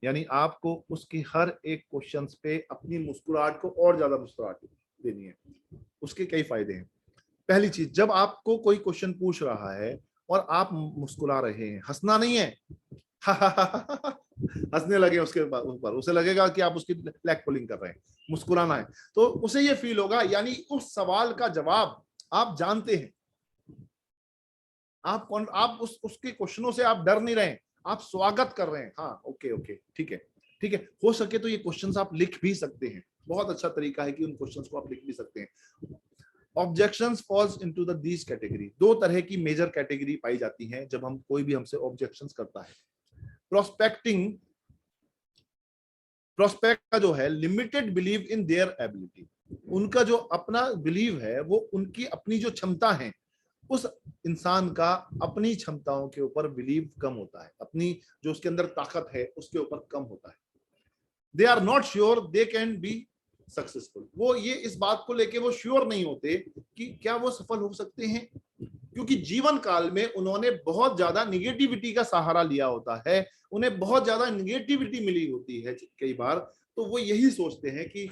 यानी आपको उसकी हर एक क्वेश्चन पे अपनी मुस्कुराहट को और ज्यादा मुस्कुराहट देनी है। उसके कई फायदे हैं। पहली चीज, जब आपको कोई क्वेश्चन पूछ रहा है और आप मुस्कुरा रहे हैं, हंसना नहीं है, हंसने लगे उसके ऊपर, उसे लगेगा कि आप उसकी लेग पुलिंग कर रहे हैं। मुस्कुराना है तो उसे ये फील होगा, यानी उस सवाल का जवाब आप जानते हैं, आप उसके क्वेश्चनों से आप डर नहीं रहे, आप स्वागत कर रहे हैं। हाँ, ओके ओके, ठीक है ठीक है। हो सके तो ये क्वेश्चंस आप लिख भी सकते हैं, बहुत अच्छा तरीका है कि उन क्वेश्चंस को आप लिख भी सकते हैं। Objections falls into the these category. 2 तरह की मेजर कैटेगरी पाई जाती हैं जब हम कोई भी हमसे ऑब्जेक्शंस करता है। प्रोस्पेक्ट का जो है limited believe in their ability, उनका जो अपना बिलीव है, वो उनकी अपनी जो क्षमता है, उस इंसान का अपनी क्षमताओं के ऊपर बिलीव कम होता है, अपनी जो उसके अंदर ताकत है उसके ऊपर कम होता है। They are not sure they can be successful. वो ये इस बात को लेके वो श्योर नहीं होते कि क्या वो सफल हो सकते हैं, क्योंकि जीवन काल में उन्होंने बहुत ज्यादा निगेटिविटी का सहारा लिया होता है, उन्हें बहुत ज्यादा निगेटिविटी मिली होती है कई बार। तो वो यही सोचते हैं कि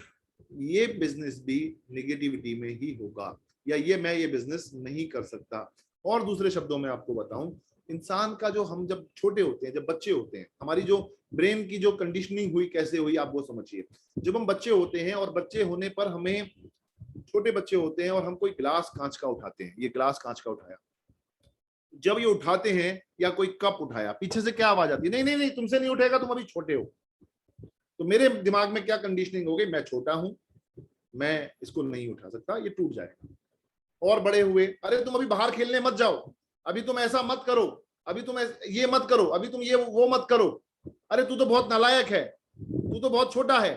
ये बिजनेस भी निगेटिविटी में ही होगा, या ये बिजनेस नहीं कर सकता। और दूसरे शब्दों में आपको बताऊं, इंसान का जो हम जब छोटे होते हैं, जब बच्चे होते हैं, हमारी जो ब्रेन की जो कंडीशनिंग हुई कैसे हुई आप वो समझिए। जब हम बच्चे होते हैं और बच्चे होने पर हमें, छोटे बच्चे होते हैं और हम कोई गिलास कांच का उठाते हैं, ये गिलास कांच का उठाया, जब ये उठाते हैं या कोई कप उठाया, पीछे से क्या आवाज आती है, नहीं नहीं नहीं तुमसे नहीं उठेगा, तुम अभी छोटे हो। तो मेरे दिमाग में क्या कंडीशनिंग हो गई, मैं छोटा हूं, मैं इसको नहीं उठा सकता, ये टूट जाएगा। और बड़े हुए, अरे तुम अभी बाहर खेलने मत जाओ, अभी तुम ऐसा मत करो, अभी तुम ये मत करो, अभी तुम ये वो मत करो, अरे तू तो बहुत नालायक है, तू तो बहुत छोटा है,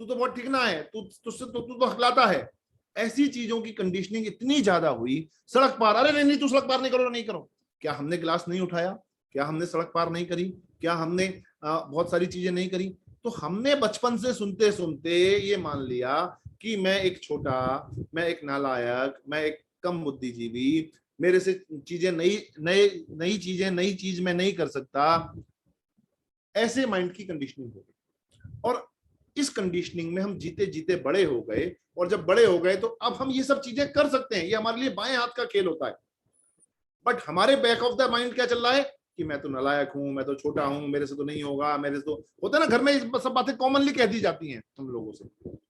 तू तो बहुत ठिकना है, तू तुझसे तू तो हकलाता है। ऐसी चीजों की कंडीशनिंग इतनी ज्यादा हुई, सड़क पार, अरे नहीं नहीं तू सड़क पार नहीं करो, नहीं करो। क्या हमने गिलास नहीं उठाया, क्या हमने सड़क पार नहीं करी, क्या हमने बहुत सारी चीजें नहीं करी। तो हमने बचपन से सुनते सुनते ये मान लिया कि मैं एक छोटा, मैं एक नालायक, मैं एक कम बुद्धिजीवी, मेरे से चीजें नई चीजें, नई चीज मैं नहीं कर सकता। ऐसे माइंड की कंडीशनिंग हो गई और इस कंडीशनिंग में हम जीते जीते बड़े हो गए। और जब बड़े हो गए तो अब हम ये सब चीजें कर सकते हैं, ये हमारे लिए बाएं हाथ का खेल होता है। बट हमारे बैक ऑफ द माइंड क्या चल रहा है कि मैं तो नालायक हूं, मैं तो छोटा हूं, मेरे से तो नहीं होगा, मेरे से तो होता है ना, घर में सब बातें कॉमनली कह दी जाती हैं हम लोगों से,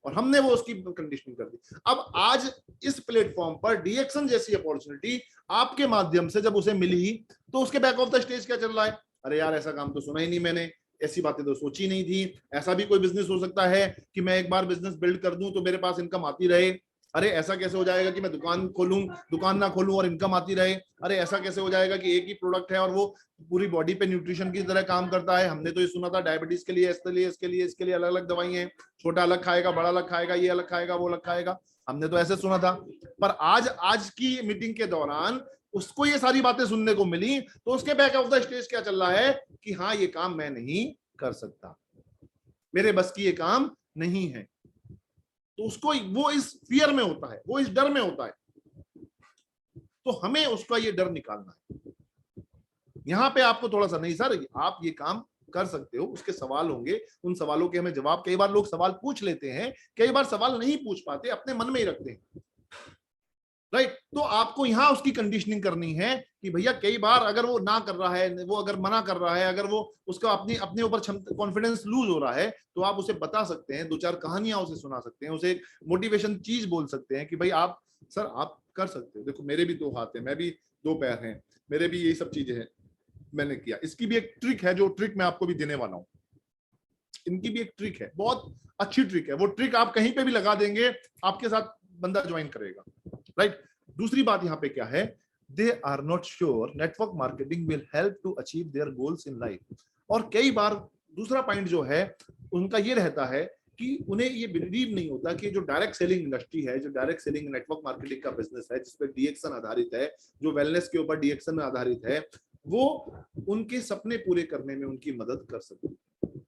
और हमने वो उसकी कंडीशनिंग कर दी। अब आज इस प्लेटफॉर्म पर डीएक्शन जैसी अपॉर्चुनिटी आपके माध्यम से जब उसे मिली तो उसके बैक ऑफ द स्टेज क्या चल रहा है, अरे यार ऐसा काम तो सुना ही नहीं मैंने, ऐसी बातें तो सोची नहीं थी, ऐसा भी कोई बिजनेस हो सकता है कि मैं एक बार बिजनेस बिल्ड कर दूं तो मेरे पास इनकम आती रहे, अरे ऐसा कैसे हो जाएगा कि मैं दुकान खोलूं, दुकान ना खोलूं और इनकम आती रहे, अरे ऐसा कैसे हो जाएगा कि एक ही प्रोडक्ट है और वो पूरी बॉडी पे न्यूट्रिशन की तरह काम करता है। हमने तो ये सुना था डायबिटीज के लिए, इसके लिए अलग अलग दवाई हैं, छोटा अलग खाएगा, बड़ा अलग खाएगा, ये अलग खाएगा, वो अलग खाएगा, हमने तो ऐसे सुना था। पर आज की मीटिंग के दौरान उसको ये सारी बातें सुनने को मिली तो उसके बैक ऑफ द स्टेज क्या चल रहा है कि हाँ ये काम मैं नहीं कर सकता, मेरे बस की ये काम नहीं है। तो उसको वो इस फियर में होता है, वो इस डर में होता है। तो हमें उसका ये डर निकालना है। यहां पे आपको थोड़ा सा, नहीं सर आप ये काम कर सकते हो, उसके सवाल होंगे, उन सवालों के हमें जवाब, कई बार लोग सवाल पूछ लेते हैं, कई बार सवाल नहीं पूछ पाते, अपने मन में ही रखते हैं, राइट। तो आपको यहां उसकी कंडीशनिंग करनी है कि भैया कई बार अगर वो ना कर रहा है, वो अगर मना कर रहा है, अगर वो उसका अपने ऊपर कॉन्फिडेंस लूज हो रहा है, तो आप उसे बता सकते हैं, दो चार कहानियां उसे सुना सकते हैं, उसे मोटिवेशन चीज बोल सकते हैं कि भाई आप सर आप कर सकते हो, देखो मेरे भी दो हाथ है, मैं भी दो पैर हैं, मेरे भी यही सब चीजें हैं, मैंने किया। इसकी भी एक ट्रिक है, जो ट्रिक मैं आपको भी देने वाला हूं, इनकी भी एक ट्रिक है, बहुत अच्छी ट्रिक है, वो ट्रिक आप कहीं पे भी लगा देंगे, आपके साथ बंदा ज्वाइन करेगा, राइट। दूसरी बात यहाँ पे क्या है, they are not sure network marketing will help to achieve their goals in life. और कई बार दूसरा पॉइंट जो है उनका ये रहता है कि उन्हें ये बिलीव नहीं होता कि जो डायरेक्ट सेलिंग इंडस्ट्री है, जो डायरेक्ट सेलिंग नेटवर्क मार्केटिंग का बिजनेस है, जिसपे डीएक्शन आधारित है, जो वेलनेस के ऊपर डीएक्शन आधारित है, वो उनके सपने पूरे करने में उनकी मदद कर सकती है,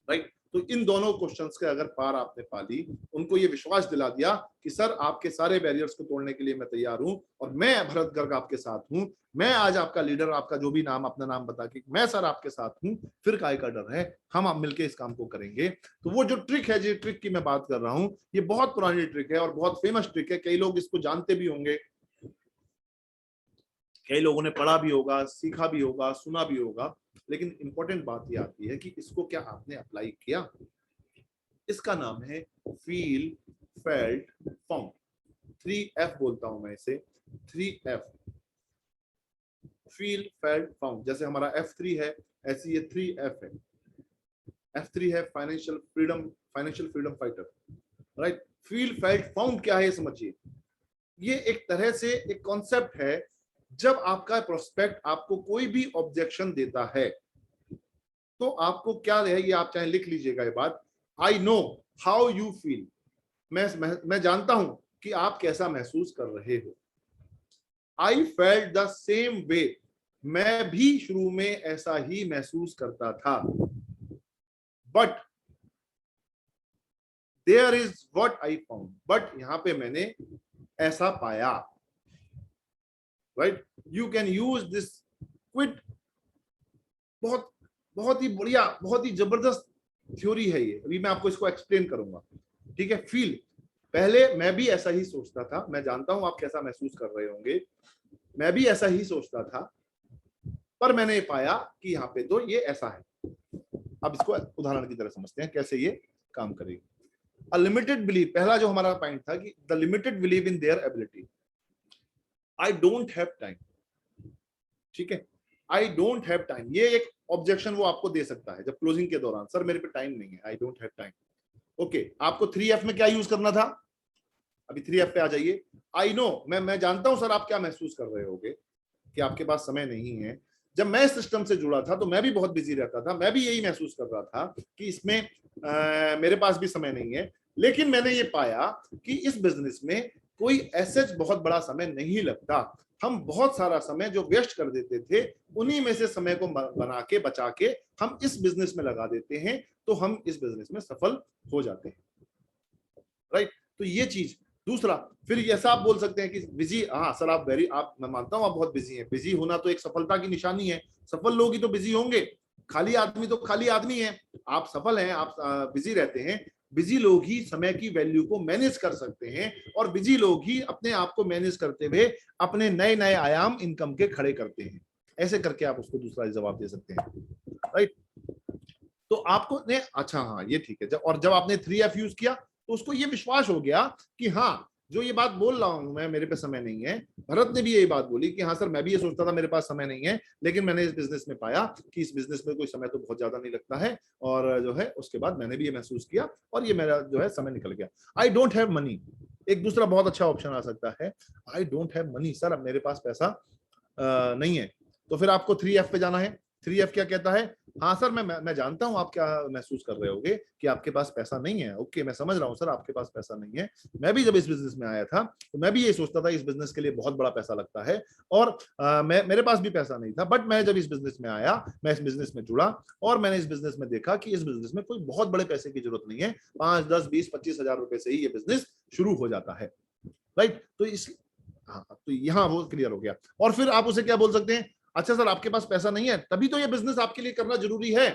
राइट। तो इन दोनों क्वेश्चंस के अगर पार आपने पा ली, उनको ये विश्वास दिला दिया कि सर आपके सारे बैरियर्स को तोड़ने के लिए मैं तैयार हूं और मैं भरत गर्ग आपके साथ हूं, मैं आज आपका लीडर, आपका जो भी नाम, अपना नाम बता के मैं सर आपके साथ हूं, फिर काय का डर है, हम आप मिलकर इस काम को करेंगे। तो वो जो ट्रिक है, जो ट्रिक की मैं बात कर रहा हूं, ये बहुत पुरानी ट्रिक है और बहुत फेमस ट्रिक है, कई लोग इसको जानते भी होंगे, कई लोगों ने पढ़ा भी होगा, सीखा भी होगा, सुना भी होगा, लेकिन इंपॉर्टेंट बात ये आती है कि इसको क्या आपने अप्लाई किया। इसका नाम है फील, फेल्ट, फाउंड। 3F बोलता हूं मैं इसे, 3F, फील, फेल्ट, फाउंड। जैसे हमारा F3 है, ऐसी ये 3F है। F3 है financial freedom fighter, right. Feel, felt, found क्या है समझिए, ये एक तरह से एक कॉन्सेप्ट है, जब आपका प्रोस्पेक्ट आपको कोई भी ऑब्जेक्शन देता है तो आपको क्या है, ये आप चाहे लिख लीजिएगा ये बात, I know how you feel, मैं जानता हूं कि आप कैसा महसूस कर रहे हो। I felt the same way, मैं भी शुरू में ऐसा ही महसूस करता था, but there is what I found, but यहां पे मैंने ऐसा पाया, right. You can use this quit, बहुत बहुत ही बढ़िया, बहुत ही जबरदस्त थ्योरी है ये, अभी मैं आपको इसको एक्सप्लेन करूंगा, ठीक है। फील, पहले मैं भी ऐसा ही सोचता था, मैं जानता हूं आप कैसा महसूस कर रहे होंगे, मैं भी ऐसा ही सोचता था, पर मैंने पाया कि यहाँ पे तो ये ऐसा है। अब इसको उदाहरण की तरह समझते हैं कैसे ये काम करेगी। अ लिमिटेड बिलीव, पहला जो हमारा पॉइंट था कि the limited believe in their ability. I don't have time, ठीक है, आई डोंट हैव टाइम, ये एक ऑब्जेक्शन वो आपको दे सकता है जब क्लोजिंग के दौरान, सर मेरे पे टाइम नहीं है, I don't have time. Okay, आपको 3F में क्या यूज करना था, अभी 3F पे आ जाइए। आई नो, मैं जानता हूं सर आप क्या महसूस कर रहे होगे कि आपके पास समय नहीं है। जब मैं सिस्टम से जुड़ा था तो मैं भी बहुत बिजी रहता था, मैं भी यही महसूस कर रहा था कि इसमें मेरे पास भी समय नहीं है। लेकिन मैंने ये पाया कि इस बिजनेस में कोई ऐसे बहुत बड़ा समय नहीं लगता, हम बहुत सारा समय जो वेस्ट कर देते थे उन्हीं में से समय को बना के बचा के हम इस बिजनेस में लगा देते हैं, तो हम इस बिजनेस में सफल हो जाते हैं, राइट। तो ये चीज। दूसरा, फिर ऐसा आप बोल सकते हैं कि बिजी, हाँ सर आप मैं मानता हूं आप बहुत बिजी हैं, बिजी होना तो एक सफलता की निशानी है, सफल लोग ही तो बिजी होंगे, खाली आदमी तो खाली आदमी है। आप सफल हैं, आप बिजी रहते हैं, बिजी लोग ही समय की वैल्यू को मैनेज कर सकते हैं, और बिजी लोग ही अपने आप को मैनेज करते हुए अपने नए नए आयाम इनकम के खड़े करते हैं। ऐसे करके आप उसको दूसरा जवाब दे सकते हैं, राइट। तो आपको ने अच्छा हाँ ये ठीक है, और जब आपने 3F यूज किया तो उसको ये विश्वास हो गया कि हाँ जो ये बात बोल रहा हूं मैं, मेरे पे समय नहीं है। भरत ने भी यही बात बोली कि हाँ सर मैं भी ये सोचता था मेरे पास समय नहीं है, लेकिन मैंने इस बिजनेस में पाया कि इस बिजनेस में कोई समय तो बहुत ज्यादा नहीं लगता है, और जो है उसके बाद मैंने भी ये महसूस किया और ये मेरा जो है समय निकल गया। आई डोंट हैव मनी, एक दूसरा बहुत अच्छा ऑप्शन आ सकता है। I don't have money, sir अब मेरे पास पैसा नहीं है, तो फिर आपको 3F पे जाना है। 3F क्या कहता है, हाँ सर मैं जानता हूं आप क्या महसूस कर रहे होगे कि आपके पास पैसा नहीं है। ओके, मैं समझ रहा हूं सर आपके पास पैसा नहीं है, मैं भी जब इस बिजनेस में आया था तो मैं भी ये सोचता था इस बिजनेस के लिए बहुत बड़ा पैसा लगता है, और मेरे पास भी पैसा नहीं था, बट मैं जब इस बिजनेस में आया, मैं इस बिजनेस में जुड़ा और मैंने इस बिजनेस में देखा कि इस बिजनेस में कोई बहुत बड़े पैसे की जरूरत नहीं है, 5, 10, 20, 25 हजार रुपए से ही ये बिजनेस शुरू हो जाता है, राइट। तो इस हाँ, तो यहाँ वो क्लियर हो गया। और फिर आप उसे क्या बोल सकते हैं, अच्छा सर आपके पास पैसा नहीं है, तभी तो ये बिजनेस आपके लिए करना जरूरी है,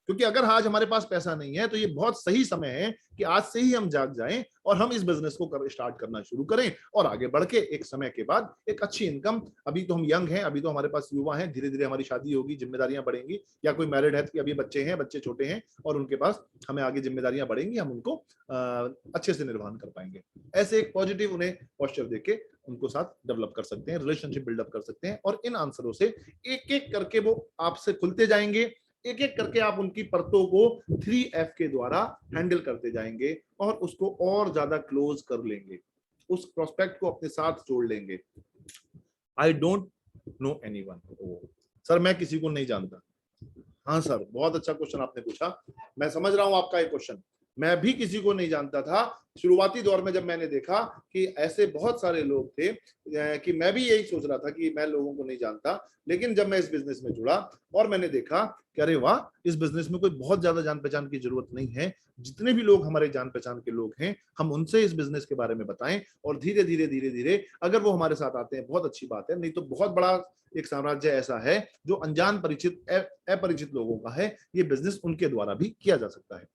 क्योंकि अगर आज हमारे पास पैसा नहीं है तो ये बहुत सही समय है कि आज से ही हम जाग जाएं और हम इस बिजनेस को स्टार्ट करना शुरू करें, और आगे बढ़ के एक समय के बाद एक अच्छी इनकम, अभी तो हम यंग हैं, अभी तो हमारे पास युवा हैं, धीरे धीरे हमारी शादी होगी, जिम्मेदारियां बढ़ेंगी, या कोई मैरिड है तो अभी बच्चे हैं, बच्चे छोटे हैं और उनके पास हमें आगे जिम्मेदारियां बढ़ेंगी, हम उनको अच्छे से निर्वहन कर पाएंगे। ऐसे एक पॉजिटिव उन्हें पोस्चर देके उनको साथ डेवलप कर सकते हैं, रिलेशनशिप बिल्डअप कर सकते हैं, और इन आंसरों से एक एक करके वो आपसे खुलते जाएंगे, एक एक करके आप उनकी परतों को 3F के द्वारा हैंडल करते जाएंगे और उसको और ज्यादा क्लोज कर लेंगे, उस प्रोस्पेक्ट को अपने साथ जोड़ लेंगे। I don't know anyone, sir मैं किसी को नहीं जानता। हाँ सर बहुत अच्छा क्वेश्चन आपने पूछा, मैं समझ रहा हूं आपका एक क्वेश्चन। मैं भी किसी को नहीं जानता था, शुरुआती दौर में जब मैंने देखा कि ऐसे बहुत सारे लोग थे कि मैं भी यही सोच रहा था कि मैं लोगों को नहीं जानता, लेकिन जब मैं इस बिजनेस में जुड़ा और मैंने देखा कि अरे वाह, इस बिजनेस में कोई बहुत ज्यादा जान पहचान की जरूरत नहीं है, जितने भी लोग हमारे जान पहचान के लोग हैं हम उनसे इस बिजनेस के बारे में बताएं, और धीरे धीरे धीरे धीरे अगर वो हमारे साथ आते हैं बहुत अच्छी बात है, नहीं तो बहुत बड़ा एक साम्राज्य ऐसा है जो अनजान परिचित अपरिचित लोगों का है, ये बिजनेस उनके द्वारा भी किया जा सकता है।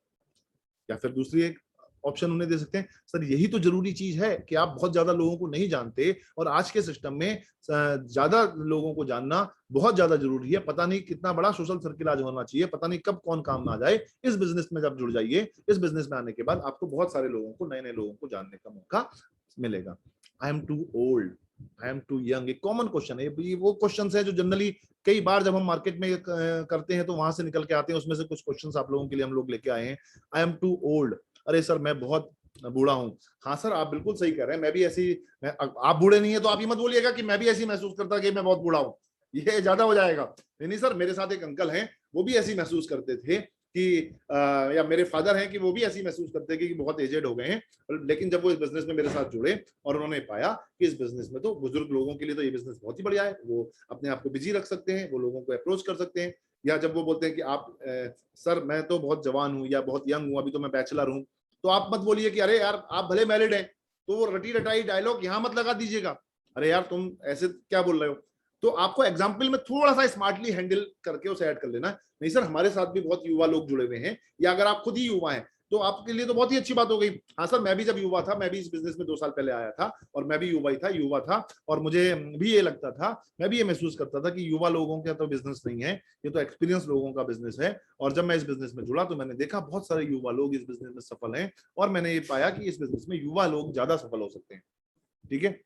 या फिर दूसरी एक ऑप्शन उन्हें दे सकते हैं, सर यही तो जरूरी चीज है कि आप बहुत ज्यादा लोगों को नहीं जानते, और आज के सिस्टम में ज्यादा लोगों को जानना बहुत ज्यादा जरूरी है, पता नहीं कितना बड़ा सोशल सर्किल आज होना चाहिए, पता नहीं कब कौन काम ना आ जाए। इस बिजनेस में जब जुड़ जाइए, इस बिजनेस में आने के बाद आपको बहुत सारे लोगों को, नए नए लोगों को जानने का मौका मिलेगा। I am too old, I am too young, एक कॉमन क्वेश्चन है, ये वो क्वेश्चन है जो जनरली कई बार जब हम मार्केट में करते हैं तो वहां से निकल के आते हैं, उसमें से कुछ क्वेश्चंस आप लोगों के लिए हम लोग लेके आए हैं। आई एम टू ओल्ड, अरे सर मैं बहुत बूढ़ा हूँ। हाँ सर आप बिल्कुल सही कह रहे हैं, मैं भी ऐसी, आप बूढ़े नहीं है तो आप ये मत बोलिएगा कि मैं भी ऐसी महसूस करता कि मैं बहुत बूढ़ा हूँ, ये ज्यादा हो जाएगा। नहीं सर, मेरे साथ एक अंकल हैं, वो भी ऐसी महसूस करते थे कि या मेरे फादर हैं कि वो भी ऐसी महसूस करते हैं कि बहुत एजेड हो गए हैं, लेकिन जब वो इस बिजनेस में मेरे साथ जुड़े और उन्होंने पाया कि इस बिजनेस में तो बुजुर्ग लोगों के लिए तो ये बिजनेस बहुत ही बढ़िया है, वो अपने आप को बिजी रख सकते हैं, वो लोगों को अप्रोच कर सकते हैं। या जब वो बोलते हैं कि आप सर मैं तो बहुत जवान हूँ या बहुत यंग हूँ, अभी तो मैं बैचलर हूँ, तो आप मत बोलिए कि अरे यार आप भले मैरिड हैं, तो वो रटी रटाई डायलॉग यहाँ मत लगा दीजिएगा, अरे यार तुम ऐसे क्या बोल रहे हो। तो आपको एग्जाम्पल में थोड़ा सा स्मार्टली हैंडल करके उसे ऐड कर लेना। नहीं सर हमारे साथ भी बहुत युवा लोग जुड़े हुए हैं, या अगर आप खुद ही युवा हैं, तो आपके लिए तो बहुत ही अच्छी बात हो गई। हाँ सर, मैं भी जब युवा था, मैं भी इस बिजनेस में 2 साल पहले आया था और मैं भी युवा था और मुझे भी ये लगता था, मैं भी ये महसूस करता था कि युवा लोगों का तो बिजनेस नहीं है, ये तो एक्सपीरियंस लोगों का बिजनेस है। और जब मैं इस बिजनेस में जुड़ा तो मैंने देखा बहुत सारे युवा लोग इस बिजनेस में सफल हैं और मैंने ये पाया कि इस बिजनेस में युवा लोग ज्यादा सफल हो सकते हैं। ठीक है,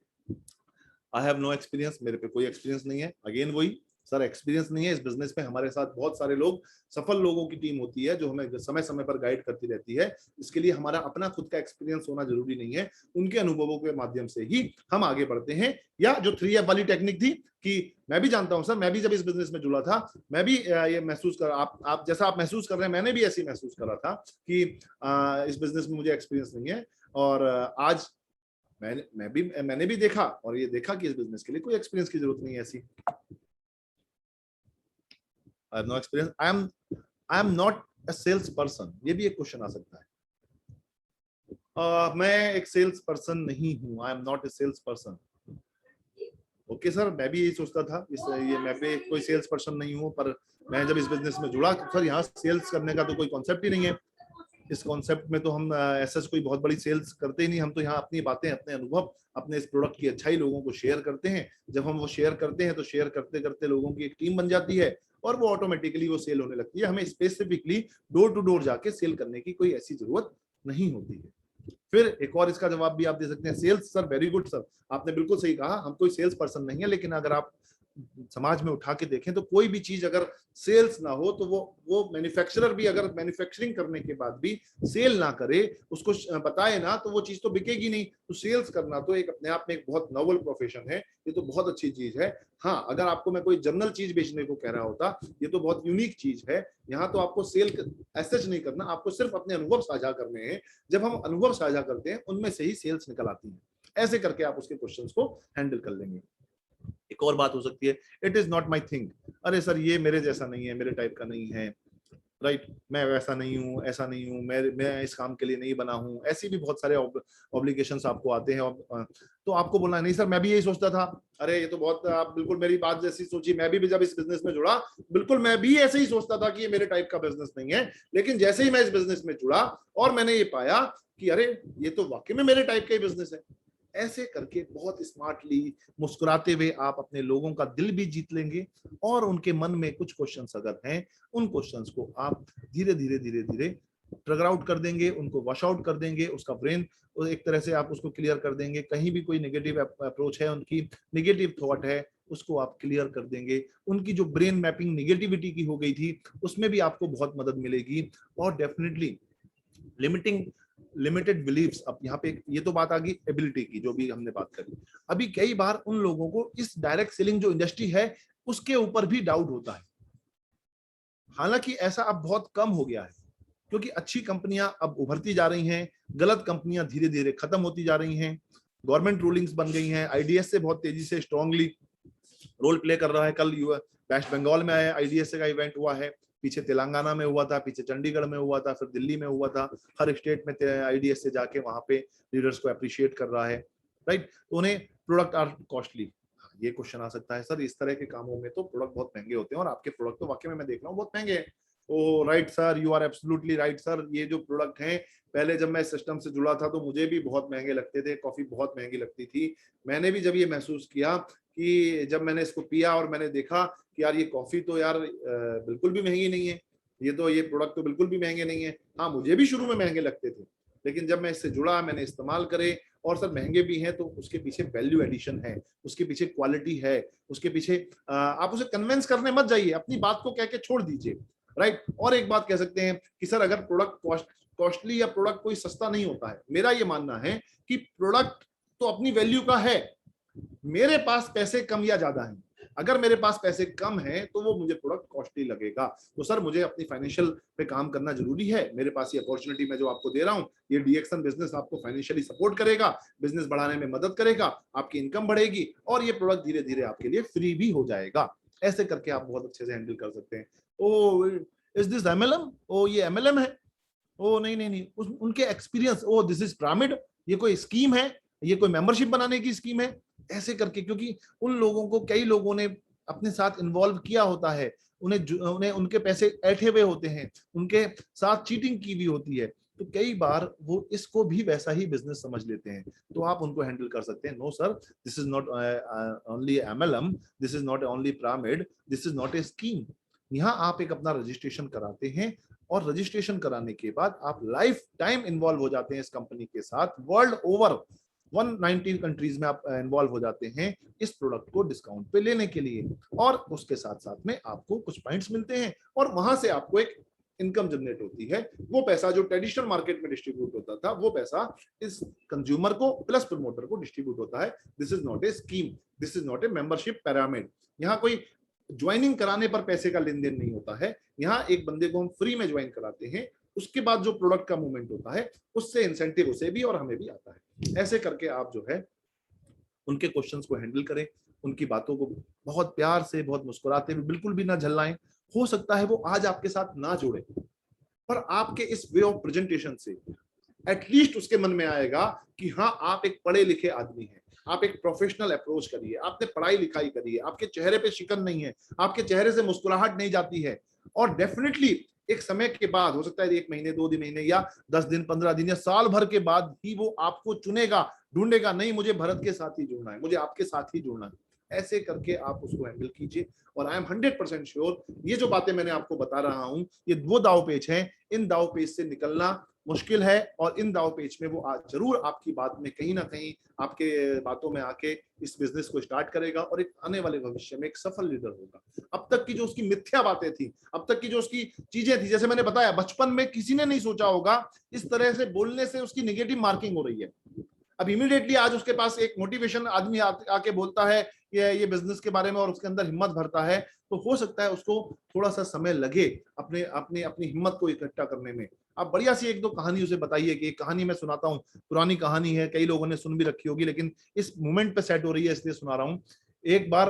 आई हैव नो एक्सपीरियंस, मेरे पे कोई एक्सपीरियंस नहीं है। अगेन वही सर, एक्सपीरियंस नहीं है इस बिजनेस में। हमारे साथ बहुत सारे लोग, सफल लोगों की टीम होती है जो हमें समय समय पर गाइड करती रहती है। इसके लिए हमारा अपना खुद का एक्सपीरियंस होना जरूरी नहीं है, उनके अनुभवों के माध्यम से ही हम आगे बढ़ते हैं। या जो 3F वाली टेक्निक थी कि मैं भी जानता हूं सर, मैं भी जब इस बिजनेस में जुड़ा था, मैं भी ये महसूस कर, आप जैसा आप महसूस कर रहे हैं, मैंने भी ऐसे महसूस करा था कि इस बिजनेस में मुझे एक्सपीरियंस नहीं है। और आज मैंने भी देखा और ये देखा कि इस बिजनेस के लिए कोई एक्सपीरियंस की जरूरत नहीं है ऐसी। I have no experience. I am not a sales person. ये भी एक क्वेश्चन आ सकता है। मैं एक सेल्स पर्सन नहीं हूँ। I am not a sales person. Okay sir, मैं भी यही सोचता था, ये मैं भी कोई सेल्स पर्सन नहीं हूँ, पर मैं जब इस बिजनेस में जुड़ा तो सर यहाँ सेल्स करने का तो कोई कॉन्सेप्ट ही नहीं है। इस कॉन्सेप्ट में तो हम ऐसा कोई बहुत बड़ी सेल्स करते ही नहीं। हम तो यहाँ अपनी बातें, अपने अनुभव, अपने इस प्रोडक्ट की अच्छाई लोगों को शेयर करते हैं। जब हम वो शेयर करते हैं तो शेयर करते करते लोगों की एक टीम बन जाती है और वो ऑटोमेटिकली वो सेल होने लगती है। हमें स्पेसिफिकली डोर टू डोर जाके सेल करने की कोई ऐसी जरूरत नहीं होती है। फिर एक और इसका जवाब भी आप दे सकते हैं, sales sir, very good sir, आपने बिल्कुल सही कहा, हम कोई सेल्स पर्सन नहीं है। लेकिन अगर आप समाज में उठा के देखें तो कोई भी चीज अगर सेल्स ना हो तो वो मैन्युफैक्चरर भी अगर मैन्युफैक्चरिंग करने के बाद भी सेल ना करे, उसको बताए ना, तो वो चीज तो बिकेगी नहीं। तो सेल्स करना तो एक अपने आप में एक बहुत नोबल प्रोफेशन है, ये तो बहुत अच्छी चीज है। हाँ, अगर आपको मैं कोई जनरल चीज बेचने को कह रहा होता, ये तो बहुत यूनिक चीज है। यहाँ तो आपको सेल एसच नहीं करना, आपको सिर्फ अपने अनुभव साझा करने हैं। जब हम अनुभव साझा करते हैं उनमें से ही सेल्स निकल आती है। ऐसे करके आप उसके क्वेश्चंस को हैंडल कर लेंगे। एक और बात हो सकती है, it is not my thing. अरे सर, ये मेरे जैसा नहीं है, मेरे टाइप का नहीं है, राइट, मैं वैसा नहीं हूँ, ऐसा नहीं हूँ, मैं इस काम के लिए नहीं बना हूँ। ऐसी भी बहुत सारे ऑब्लिगेशंस आपको आते हैं। तो आपको बोलना नहीं सर, मैं भी यही सोचता था। अरे ये तो बहुत, आप बिल्कुल मेरी बात जैसी सोची। मैं भी जब इस बिजनेस में जुड़ा, बिल्कुल मैं भी ऐसे ही सोचता था कि ये मेरे टाइप का बिजनेस नहीं है। लेकिन जैसे ही मैं इस बिजनेस में जुड़ा और मैंने ये पाया कि अरे ये तो वाकई में मेरे टाइप का ही बिजनेस है। ऐसे करके बहुत स्मार्टली मुस्कुराते हुए आप अपने लोगों का दिल भी जीत लेंगे और उनके मन में कुछ क्वेश्चंस अगर हैं, उन क्वेश्चंस को आप धीरे धीरे ट्रिगर आउट कर देंगे, उनको वॉश आउट कर देंगे। उसका ब्रेन एक तरह से आप उसको क्लियर कर देंगे। कहीं भी कोई नेगेटिव अप्रोच है, उनकी नेगेटिव थॉट है, उसको आप क्लियर कर देंगे। उनकी जो ब्रेन मैपिंग नेगेटिविटी की हो गई थी, उसमें भी आपको बहुत मदद मिलेगी। और डेफिनेटली लिमिटेड बिलीव्स, अब यहाँ पे ये तो बात आ गई एबिलिटी की, जो भी हमने बात करी। अभी कई बार उन लोगों को इस डायरेक्ट सेलिंग जो इंडस्ट्री है उसके ऊपर भी डाउट होता है। हालांकि ऐसा अब बहुत कम हो गया है, क्योंकि अच्छी कंपनियां अब उभरती जा रही हैं, गलत कंपनियां धीरे धीरे खत्म होती जा रही हैं। गवर्नमेंट रूलिंग्स बन गई हैं, आईडीएस से बहुत तेजी से स्ट्रांगली रोल प्ले कर रहा है। कल वेस्ट बंगाल में आया आईडीएस का इवेंट हुआ है, पीछे तेलंगाना में हुआ था, पीछे चंडीगढ़ में हुआ था, फिर दिल्ली में हुआ था। हर स्टेट में आईडीएस से जाके वहां पे लीडर्स को अप्रिशिएट कर रहा है, राइट। तो उन्हें प्रोडक्ट आर कॉस्टली, ये क्वेश्चन आ सकता है सर, इस तरह के कामों में तो प्रोडक्ट बहुत महंगे होते हैं और आपके प्रोडक्ट तो वाकई में मैं देख रहा हूँ बहुत महंगे हैं। Oh right sir, you are absolutely right sir. ये जो प्रोडक्ट हैं, पहले जब मैं सिस्टम से जुड़ा था तो मुझे भी बहुत महंगे लगते थे, कॉफी बहुत महंगी लगती थी। मैंने भी जब ये महसूस किया कि जब मैंने इसको पिया और मैंने देखा कि यार ये कॉफी तो यार बिल्कुल भी महंगी नहीं है, ये प्रोडक्ट तो बिल्कुल भी महंगे नहीं है। हाँ, मुझे भी शुरू में महंगे लगते थे, लेकिन जब मैं इससे जुड़ा, मैंने इस्तेमाल करे, और सर महंगे भी हैं तो उसके पीछे वैल्यू एडिशन है, उसके पीछे क्वालिटी है, उसके पीछे आप उसे कन्विंस करने मत जाइए, अपनी बात को कह के छोड़ दीजिए, राइट। और एक बात कह सकते हैं कि सर अगर प्रोडक्ट कॉस्टली या प्रोडक्ट कोई सस्ता नहीं होता है। मेरा ये मानना है कि प्रोडक्ट तो अपनी वैल्यू का है। मेरे पास पैसे कम या ज्यादा हैं, अगर मेरे पास पैसे कम हैं तो वो मुझे प्रोडक्ट कॉस्टली लगेगा। तो सर मुझे अपनी फाइनेंशियल पे काम करना जरूरी है। मेरे पास ये अपॉर्चुनिटी मैं जो आपको दे रहा हूँ, ये डीएक्सन बिजनेस आपको फाइनेंशियली सपोर्ट करेगा, बिजनेस बढ़ाने में मदद करेगा, आपकी इनकम बढ़ेगी और ये प्रोडक्ट धीरे धीरे आपके लिए फ्री भी हो जाएगा। ऐसे करके आप बहुत अच्छे से हैंडल कर सकते हैं। Oh is this MLM? Oh ये एमएलएम है? ओ नहीं, उनके experience, oh this is pyramid, ये कोई स्कीम है, ये कोई मेंबरशिप बनाने की स्कीम है। ऐसे करके, क्योंकि उन लोगों को कई लोगों ने अपने साथ इन्वॉल्व किया होता है, उन्हें उनके पैसे ऐंठे हुए होते हैं, उनके साथ चीटिंग की हुई होती है, तो कई बार वो इसको भी वैसा ही बिजनेस समझ लेते हैं, तो आप उनको हैंडल कर सकते हैं। No sir, this is not only MLM, this is not only pyramid, this is not a scheme. यहाँ आप एक अपना रजिस्ट्रेशन कराते हैं और रजिस्ट्रेशन कराने के बाद आप लाइफ टाइम इन्वॉल्व हो जाते हैं इस कंपनी के साथ। वर्ल्ड ओवर 119 कंट्रीज में आप इन्वॉल्व हो जाते हैं इस प्रोडक्ट को डिस्काउंट पे लेने के लिए, और उसके साथ साथ में आपको कुछ पॉइंट्स मिलते हैं और वहां से आपको एक इनकम जनरेट होती है। वो पैसा जो ट्रेडिशनल मार्केट में डिस्ट्रीब्यूट होता था, वो पैसा इस कंज्यूमर को प्लस प्रमोटर को डिस्ट्रीब्यूट होता है। This is not a scheme, this is not A membership pyramid. यहाँ कोई ज्वाइनिंग कराने पर पैसे का लेन देन नहीं होता है। यहाँ एक बंदे को हम फ्री में ज्वाइन कराते हैं, उसके बाद जो प्रोडक्ट का मूवमेंट होता है उससे इंसेंटिव उसे भी और हमें भी आता है। ऐसे करके आप जो है उनके क्वेश्चंस को हैंडल करें, उनकी बातों को बहुत प्यार से, बहुत मुस्कुराते हुए, बिल्कुल भी ना झल्लाएं। हो सकता है वो आज आपके साथ ना जुड़े, पर आपके इस वे ऑफ प्रेजेंटेशन से एटलीस्ट उसके मन में आएगा कि हाँ, आप एक पढ़े लिखे आदमी हैं, आप एक प्रोफेशनल अप्रोच करिए, आपने पढ़ाई लिखाई करी है, आपके चेहरे पे शिकन नहीं है, आपके चेहरे से मुस्कुराहट नहीं जाती है। और डेफिनेटली एक समय के बाद, हो सकता है 1 महीने 2 महीने या 10 दिन 15 दिन या साल भर के बाद ही वो आपको चुनेगा, ढूंढेगा, नहीं मुझे भरत के साथ ही जुड़ना है, मुझे आपके साथ ही जुड़ना है। ऐसे करके आप उसको हैंडल कीजिए और आई एम 100% श्योर ये जो बातें मैंने आपको बता रहा हूं, ये वो दाव पेच हैं। इन दाव पेच से निकलना मुश्किल है और इन दाव पेच में वो जरूर आपकी बात में कहीं ना कहीं, आपके बातों में आके इस बिजनेस को स्टार्ट करेगा और एक आने वाले भविष्य में एक सफल लीडर होगा। अब तक की जो उसकी मिथ्या बातें थी, अब तक की जो उसकी चीजें थी, जैसे मैंने बताया, बचपन में किसी ने नहीं सोचा होगा इस तरह से बोलने से उसकी नेगेटिव मार्किंग हो रही है। अब इमीडिएटली आज उसके पास एक मोटिवेशन आदमी आके बोलता है ये बिजनेस के बारे में और उसके अंदर हिम्मत भरता है, तो हो सकता है उसको थोड़ा सा समय लगे अपने अपने अपनी हिम्मत को इकट्ठा करने में। आप बढ़िया सी 1-2 कहानी उसे बताइए कि एक कहानी मैं सुनाता हूँ, पुरानी कहानी है, कई लोगों ने सुन भी रखी होगी, लेकिन इस मोमेंट पे सेट हो रही है इसलिए सुना रहा हूँ। एक बार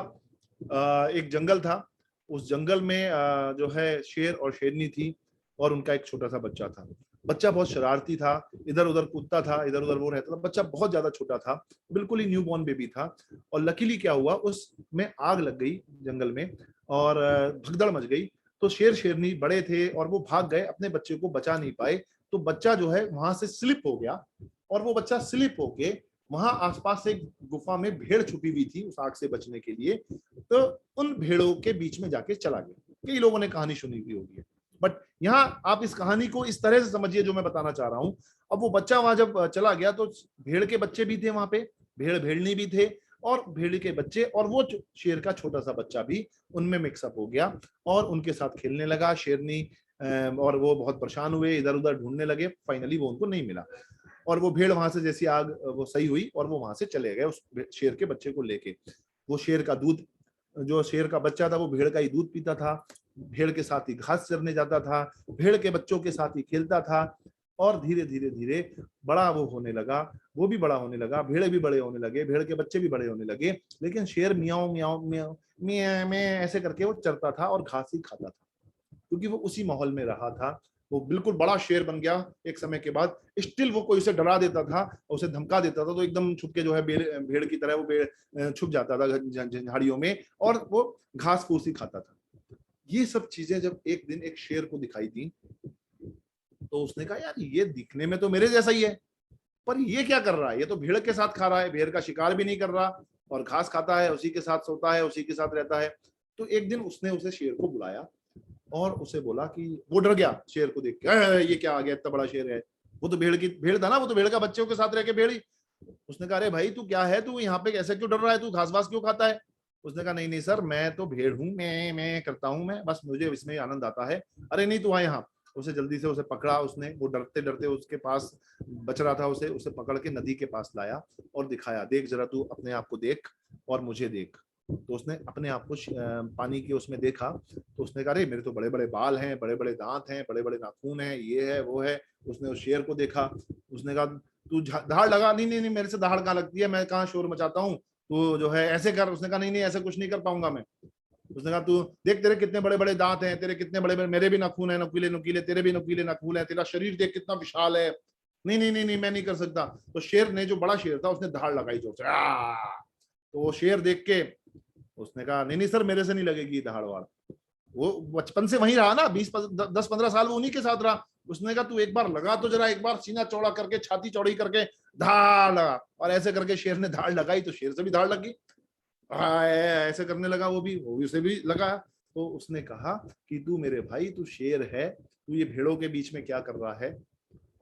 एक जंगल था, उस जंगल में जो है शेर और शेरनी थी और उनका एक छोटा सा बच्चा था। बच्चा बहुत शरारती था, इधर उधर कूदता था, इधर उधर वो रहता था। बच्चा बहुत ज्यादा छोटा था, बिल्कुल ही न्यू बॉर्न बेबी था। और लकीली क्या हुआ, उसमें आग लग गई जंगल में और भगदड़ मच गई। तो शेर शेरनी बड़े थे और वो भाग गए, अपने बच्चे को बचा नहीं पाए। तो बच्चा जो है वहां से स्लिप हो गया और वो बच्चा स्लिप होके वहां आसपास से एक गुफा में भेड़ छुपी हुई थी उस आग से बचने के लिए, तो उन भेड़ों के बीच में जाके चला गया। कई लोगों ने कहानी सुनी हुई होगी, बट यहाँ आप इस कहानी को इस तरह से समझिए जो मैं बताना चाह रहा हूँ। अब वो बच्चा वहां जब चला गया तो भेड़ के बच्चे भी थे वहां पे, भेड़ भेड़नी भी थे और भेड़ के बच्चे, और वो शेर का छोटा सा बच्चा भी उनमें मिक्सअप हो गया और उनके साथ खेलने लगा। शेरनी और वो बहुत परेशान हुए, इधर उधर ढूंढने लगे, फाइनली वो उनको नहीं मिला और वो भेड़ वहां से जैसी आग वो सही हुई और वो वहां से चले गए उस शेर के बच्चे को लेके। वो शेर का दूध, जो शेर का बच्चा था वो भेड़ का ही दूध पीता था, भेड़ के साथ ही घास चरने जाता था, भेड़ के बच्चों के साथ ही खेलता था और धीरे धीरे धीरे बड़ा वो होने लगा, वो भी बड़ा होने लगा, भेड़ भी बड़े होने लगे, भेड़ के बच्चे भी बड़े होने लगे। लेकिन शेर मियाओ मियाओ मियाओ मियाँ में ऐसे करके वो चरता था और घास ही खाता था, क्योंकि वो उसी माहौल में रहा था। वो बिल्कुल बड़ा शेर बन गया एक समय के बाद। स्टिल वो कोई उसे डरा देता था, उसे धमका देता था तो एकदम छुप के जो है भेड़ की तरह वो भेड़ छुप जाता था झाड़ियों में और वो घास फूस ही खाता था। ये सब चीजें जब एक दिन एक शेर को दिखाई दी तो उसने कहा, यार ये दिखने में तो मेरे जैसा ही है, पर ये क्या कर रहा है, ये तो भेड़ के साथ खा रहा है, भेड़ का शिकार भी नहीं कर रहा और घास खाता है, उसी के साथ सोता है, उसी के साथ रहता है। तो एक दिन उसने उसे शेर को बुलाया और उसे बोला कि, वो डर गया शेर को देख के, ये क्या आ गया, इतना बड़ा शेर है, वो तो भेड़ था ना, वो तो भेड़ का बच्चों के साथ रह के भेड़ ही। उसने कहा, अरे भाई तू क्या है, तू यहाँ पे कैसे क्यों डर रहा है, तू घास वास क्यों खाता है। उसने कहा, नहीं नहीं सर, मैं तो भेड़ हूँ, मैं करता हूँ, मैं बस मुझे इसमें आनंद आता है। अरे नहीं, तू आ यहाँ। उसे जल्दी से उसे पकड़ा उसने, वो डरते डरते उसके पास बच रहा था, उसे पकड़ के नदी के पास लाया और दिखाया, देख जरा तू अपने आप को देख और मुझे देख। तो उसने अपने आप को पानी के उसमें देखा तो उसने कहा, अरे मेरे तो बड़े बड़े बाल हैं, बड़े बड़े दांत हैं, बड़े बड़े नाखून हैं, ये है वो है। उसने उस शेर को देखा, उसने कहा, तू दहाड़ लगा। नहीं नहीं नहीं, मेरे से दहाड़ कहाँ लगती है, मैं कहाँ शोर मचाता हूँ, तू जो है ऐसे कर। उसने कहा, नहीं नहीं ऐसे कुछ नहीं कर पाऊंगा मैं। उसने कहा, तू देख तेरे कितने बड़े बड़े दांत हैं, तेरे कितने बड़े बड़े, मेरे भी नाखून है नुकीले नुकीले, तेरे भी नुकीले नाखून है, तेरा शरीर देख कितना विशाल है। नहीं नहीं नहीं नहीं, मैं नहीं कर सकता। तो शेर ने, जो बड़ा शेर था, उसने दहाड़ लगाई जोर से। तो वो शेर देख के उसने कहा, नहीं नहीं सर, मेरे से नहीं लगेगी दहाड़ वाड़। वो बचपन से वहीं रहा ना, 10-15 साल वो उन्हीं के साथ रहा। उसने कहा तू एक बार लगा तो जरा, एक बार सीना चौड़ा करके, छाती चौड़ी करके धाड़ लगा, और ऐसे करके शेर ने धाड़ लगाई तो शेर से भी धाड़ लगी, ऐसे करने लगा, वो भी उसे भी लगा। तो उसने कहा कि तू मेरे भाई, तू शेर है, तू ये भेड़ों के बीच में क्या कर रहा है,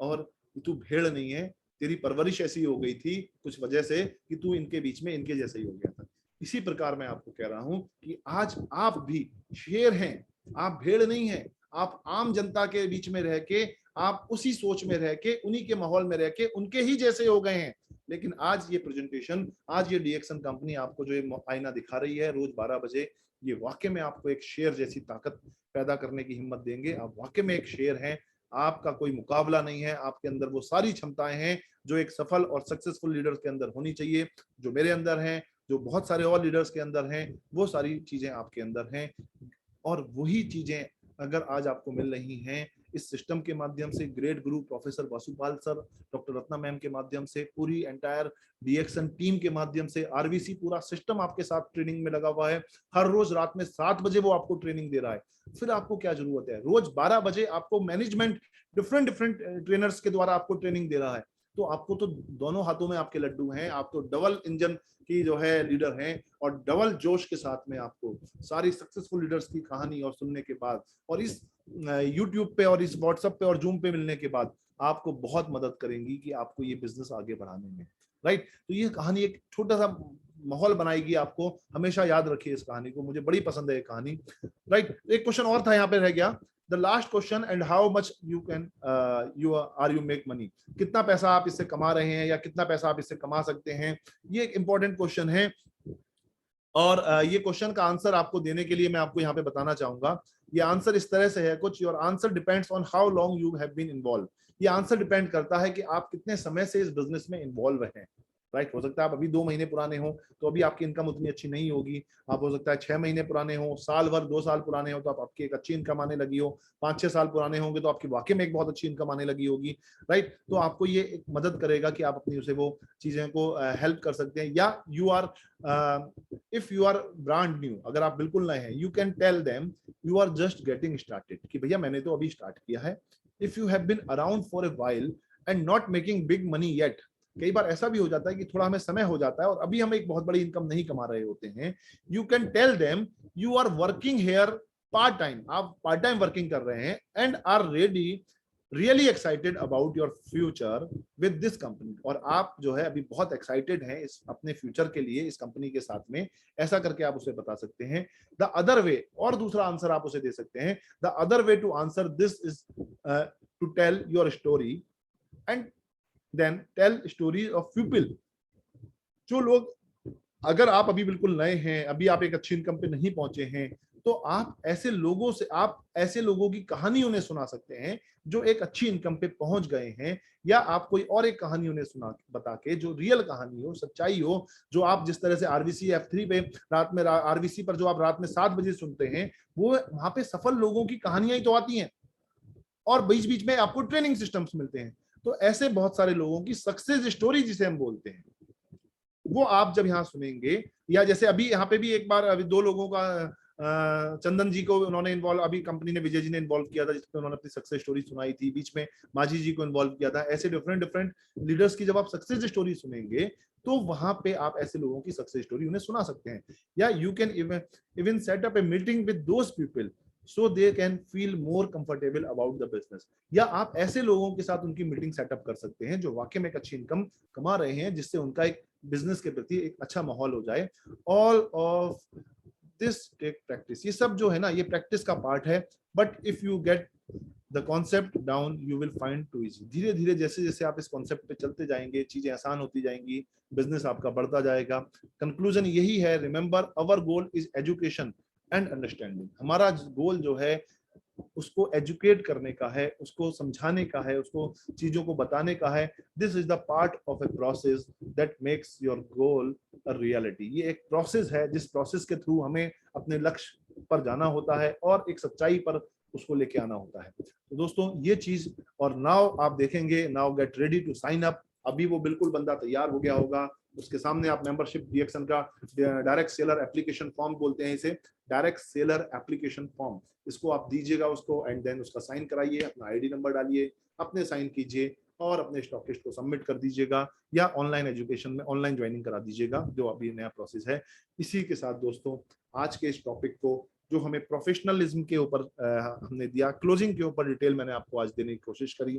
और तू भेड़ नहीं है, तेरी परवरिश ऐसी हो गई थी कुछ वजह से कि तू इनके बीच में इनके जैसे ही हो गया था। इसी प्रकार मैं आपको कह रहा हूं कि आज आप भी शेर हैं, आप भेड़ नहीं हैं। आप आम जनता के बीच में रह के, आप उसी सोच में रह के, उन्हीं के माहौल में रह के उनके ही जैसे हो गए हैं। लेकिन आज ये प्रेजेंटेशन, आज ये डीएक्सन कंपनी आपको जो ये आईना दिखा रही है रोज 12 बजे, ये वाकई में आपको एक शेर जैसी ताकत पैदा करने की हिम्मत देंगे। आप वाकई में एक शेर हैं, आपका कोई मुकाबला नहीं है, आपके अंदर वो सारी क्षमताएं हैं जो एक सफल और सक्सेसफुल लीडर के अंदर होनी चाहिए, जो मेरे अंदर हैं, जो बहुत सारे और लीडर्स के अंदर हैं, वो सारी चीजें आपके अंदर हैं। और वही चीजें अगर आज आपको मिल रही हैं इस सिस्टम के माध्यम से, ग्रेट गुरु professor Vasupal sir, doctor Ratna ma'am के माध्यम से, पूरी एंटायर डीएक्सन टीम के माध्यम से, आरवीसी पूरा सिस्टम आपके साथ ट्रेनिंग में लगा हुआ है। हर रोज रात में 7 बजे वो आपको ट्रेनिंग दे रहा है। फिर आपको क्या जरूरत है, रोज 12 बजे आपको मैनेजमेंट डिफरेंट ट्रेनर्स के द्वारा आपको ट्रेनिंग दे रहा है। तो आपको तो दोनों हाथों में आपके लड्डू हैं, आप तो डबल इंजन की जो है लीडर हैं, और डबल जोश के साथ में आपको सारी सक्सेसफुल लीडर्स की कहानी और सुनने के बाद, और इस यूट्यूब पे और इस व्हाट्सएप पे और जूम पे मिलने के बाद आपको बहुत मदद करेंगी कि आपको ये बिजनेस आगे बढ़ाने में, राइट। तो ये कहानी एक छोटा सा माहौल बनाएगी आपको, हमेशा याद रखिए इस कहानी को, मुझे बड़ी पसंद है ये कहानी, राइट। एक क्वेश्चन और था यहाँ पे रह गया, the last question, and how much you can you make money, कितना पैसा आप इससे कमा रहे हैं या कितना पैसा आप इससे कमा सकते हैं, ये एक इंपॉर्टेंट क्वेश्चन है। और ये क्वेश्चन का आंसर आपको देने के लिए मैं आपको यहाँ पे बताना चाहूंगा, ये आंसर इस तरह से है कुछ, your answer depends on how long you have been involve. ये आंसर डिपेंड करता है कि आप कितने समय से इस बिजनेस में इन्वॉल्व हैं, राइट। हो सकता है आप अभी 2 महीने पुराने हो तो अभी आपकी इनकम उतनी अच्छी नहीं होगी, आप हो सकता है 6 महीने पुराने हो, साल भर 2 साल पुराने हो तो आपकी एक अच्छी इनकम आने लगी हो, 5-6 साल पुराने होंगे तो आपकी वाकई में एक बहुत अच्छी इनकम आने लगी होगी, राइट। तो आपको ये एक मदद करेगा कि आप अपनी उसे वो चीजें को हेल्प कर सकते हैं। या you are if you are brand new, अगर आप बिल्कुल नए हैं, you can tell them you are just getting started, कि भैया मैंने तो अभी स्टार्ट किया है। If you have been around for a while and not making big money yet, कई बार ऐसा भी हो जाता है कि थोड़ा हमें समय हो जाता है और अभी हम एक बहुत बड़ी इनकम नहीं कमा रहे होते हैं, you can tell them you are working here part time, आप पार्ट टाइम वर्किंग कर रहे हैं, and are really excited about your future with this company, और आप जो है अभी बहुत एक्साइटेड हैं इस अपने फ्यूचर के लिए इस कंपनी के साथ में, ऐसा करके आप उसे बता सकते हैं। द अदर वे, और दूसरा आंसर आप उसे दे सकते हैं, the other way to answer this is to tell your story and then tell story of people. जो लोग, अगर आप अभी बिल्कुल नए हैं, अभी आप एक अच्छी इनकम पे नहीं पहुंचे हैं, तो आप ऐसे लोगों से, आप ऐसे लोगों की कहानी उन्हें सुना सकते हैं जो एक अच्छी इनकम पे पहुंच गए हैं, या आप कोई और एक कहानी उन्हें सुना बता के जो रियल कहानी हो, सच्चाई हो, जो आप जिस तरह से आरवीसी F3 पे रात में, आरवीसी पर जो आप रात में 7 बजे सुनते हैं, वो वहां पे सफल लोगों की कहानियां ही तो आती हैं, और बीच बीच में आपको ट्रेनिंग सिस्टम्स मिलते हैं। तो ऐसे बहुत सारे लोगों की सक्सेस स्टोरी जिसे हम बोलते हैं, वो आप जब यहाँ सुनेंगे, या जैसे अभी यहाँ पे भी एक बार अभी 2 लोगों का चंदन जी को उन्होंने इन्वॉल्व, अभी कंपनी ने विजय जी ने इन्वॉल्व किया था, जिसमें उन्होंने अपनी सक्सेस स्टोरी सुनाई थी, बीच में माझी जी को इन्वॉल्व किया था। ऐसे डिफरेंट लीडर्स की जब आप सक्सेस स्टोरी सुनेंगे तो वहां पे आप ऐसे लोगों की सक्सेस स्टोरी उन्हें सुना सकते हैं। या you can even set up a meeting with those people so they can feel more comfortable about the business, या आप ऐसे लोगों के साथ उनकी मीटिंग सेटअप कर सकते हैं जो वाकई में एक अच्छी इनकम कमा रहे हैं, जिससे उनका एक बिजनेस के प्रति एक अच्छा माहौल हो जाए। All of this take practice, ये सब जो है ना, ये प्रैक्टिस का पार्ट है, but if you get the concept down you will find too easy. धीरे धीरे जैसे जैसे आप इस कॉन्सेप्ट पे चलते जाएंगे, चीजें आसान होती जाएंगी, बिजनेस आपका बढ़ता जाएगा। कंक्लूजन यही है, remember our goal is education and understanding. हमारा गोल जो है उसको एजुकेट करने का है, उसको समझाने का है, उसको चीजों को बताने का है। This is the part of a process that makes your goal a reality. ये एक प्रोसेस है जिस प्रोसेस के थ्रू हमें अपने लक्ष्य पर जाना होता है और एक सच्चाई पर उसको लेके आना होता है। तो दोस्तों ये चीज, और नाउ आप देखेंगे, now get ready to sign up अभी वो बिल्कुल बंदा तैयार हो गया होगा, उसके सामने आप मेंबरशिप डीएक्सन का डायरेक्ट सेलर एप्लीकेशन फॉर्म बोलते हैं इसे, डायरेक्ट सेलर एप्लीकेशन फॉर्म, इसको आप दीजिएगा उसको, एंड देन उसका साइन कराइए, अपना आईडी नंबर डालिए, अपने साइन कीजिए और अपने स्टॉकिस्ट को सबमिट कर दीजिएगा, या ऑनलाइन एजुकेशन में ऑनलाइन ज्वाइनिंग करा दीजिएगा, जो अभी नया प्रोसेस है। इसी के साथ दोस्तों आज के इस टॉपिक को जो हमें प्रोफेशनलिज्म के ऊपर हमने दिया, क्लोजिंग के ऊपर डिटेल मैंने आपको आज देने की कोशिश करी,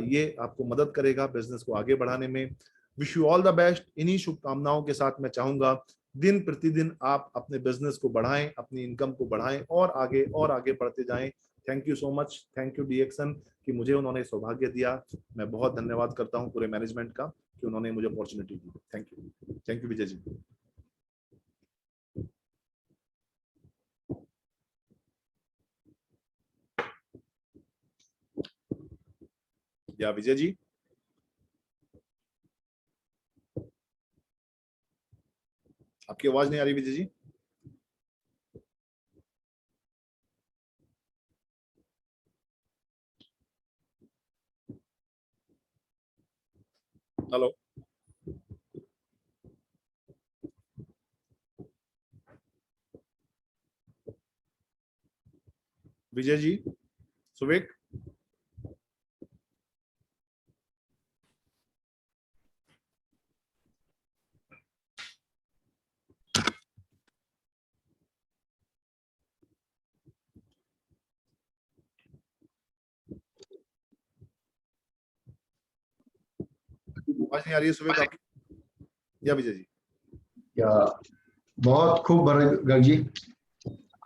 ये आपको मदद करेगा बिजनेस को आगे बढ़ाने में। Wish you all the best. इन्हीं शुभकामनाओं के साथ मैं चाहूंगा दिन प्रतिदिन आप अपने बिजनेस को बढ़ाएं, अपनी इनकम को बढ़ाएं और आगे बढ़ते जाएं। Thank you so much, thank you डीएक्सन कि मुझे उन्होंने सौभाग्य दिया। मैं बहुत धन्यवाद करता हूं पूरे मैनेजमेंट का कि उन्होंने मुझे opportunity the. Thank you Vijay ji. या विजय जी, आपकी आवाज नहीं आ रही विजय जी। हेलो विजय जी, सुवेक, आवाज नहीं आ रही है सुवेक आपकी, या विजय जी? या बहुत खूब गर्ग जी।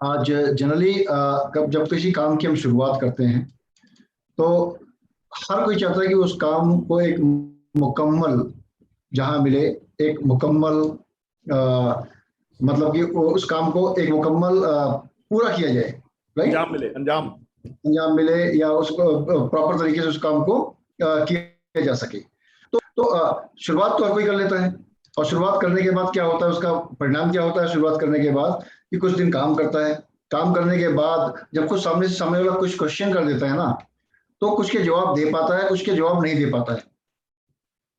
आज जनरली जब किसी काम की हम शुरुआत करते हैं तो हर कोई चाहता है कि उस काम को एक मुकम्मल जहां मिले, एक मुकम्मल मतलब कि उस काम को एक मुकम्मल पूरा किया जाए, राइट, अंजाम मिले, अंजाम मिले या उसको प्रॉपर तरीके से उस काम को किया जा सके। तो शुरुआत तो हर कोई कर लेता है, और शुरुआत करने के बाद क्या होता है, उसका परिणाम क्या होता है शुरुआत करने के बाद, कि कुछ दिन काम करता है, काम करने के बाद जब कुछ सामने वाला कुछ क्वेश्चन कर देता है ना, तो कुछ के जवाब दे पाता है, कुछ के जवाब नहीं दे पाता है।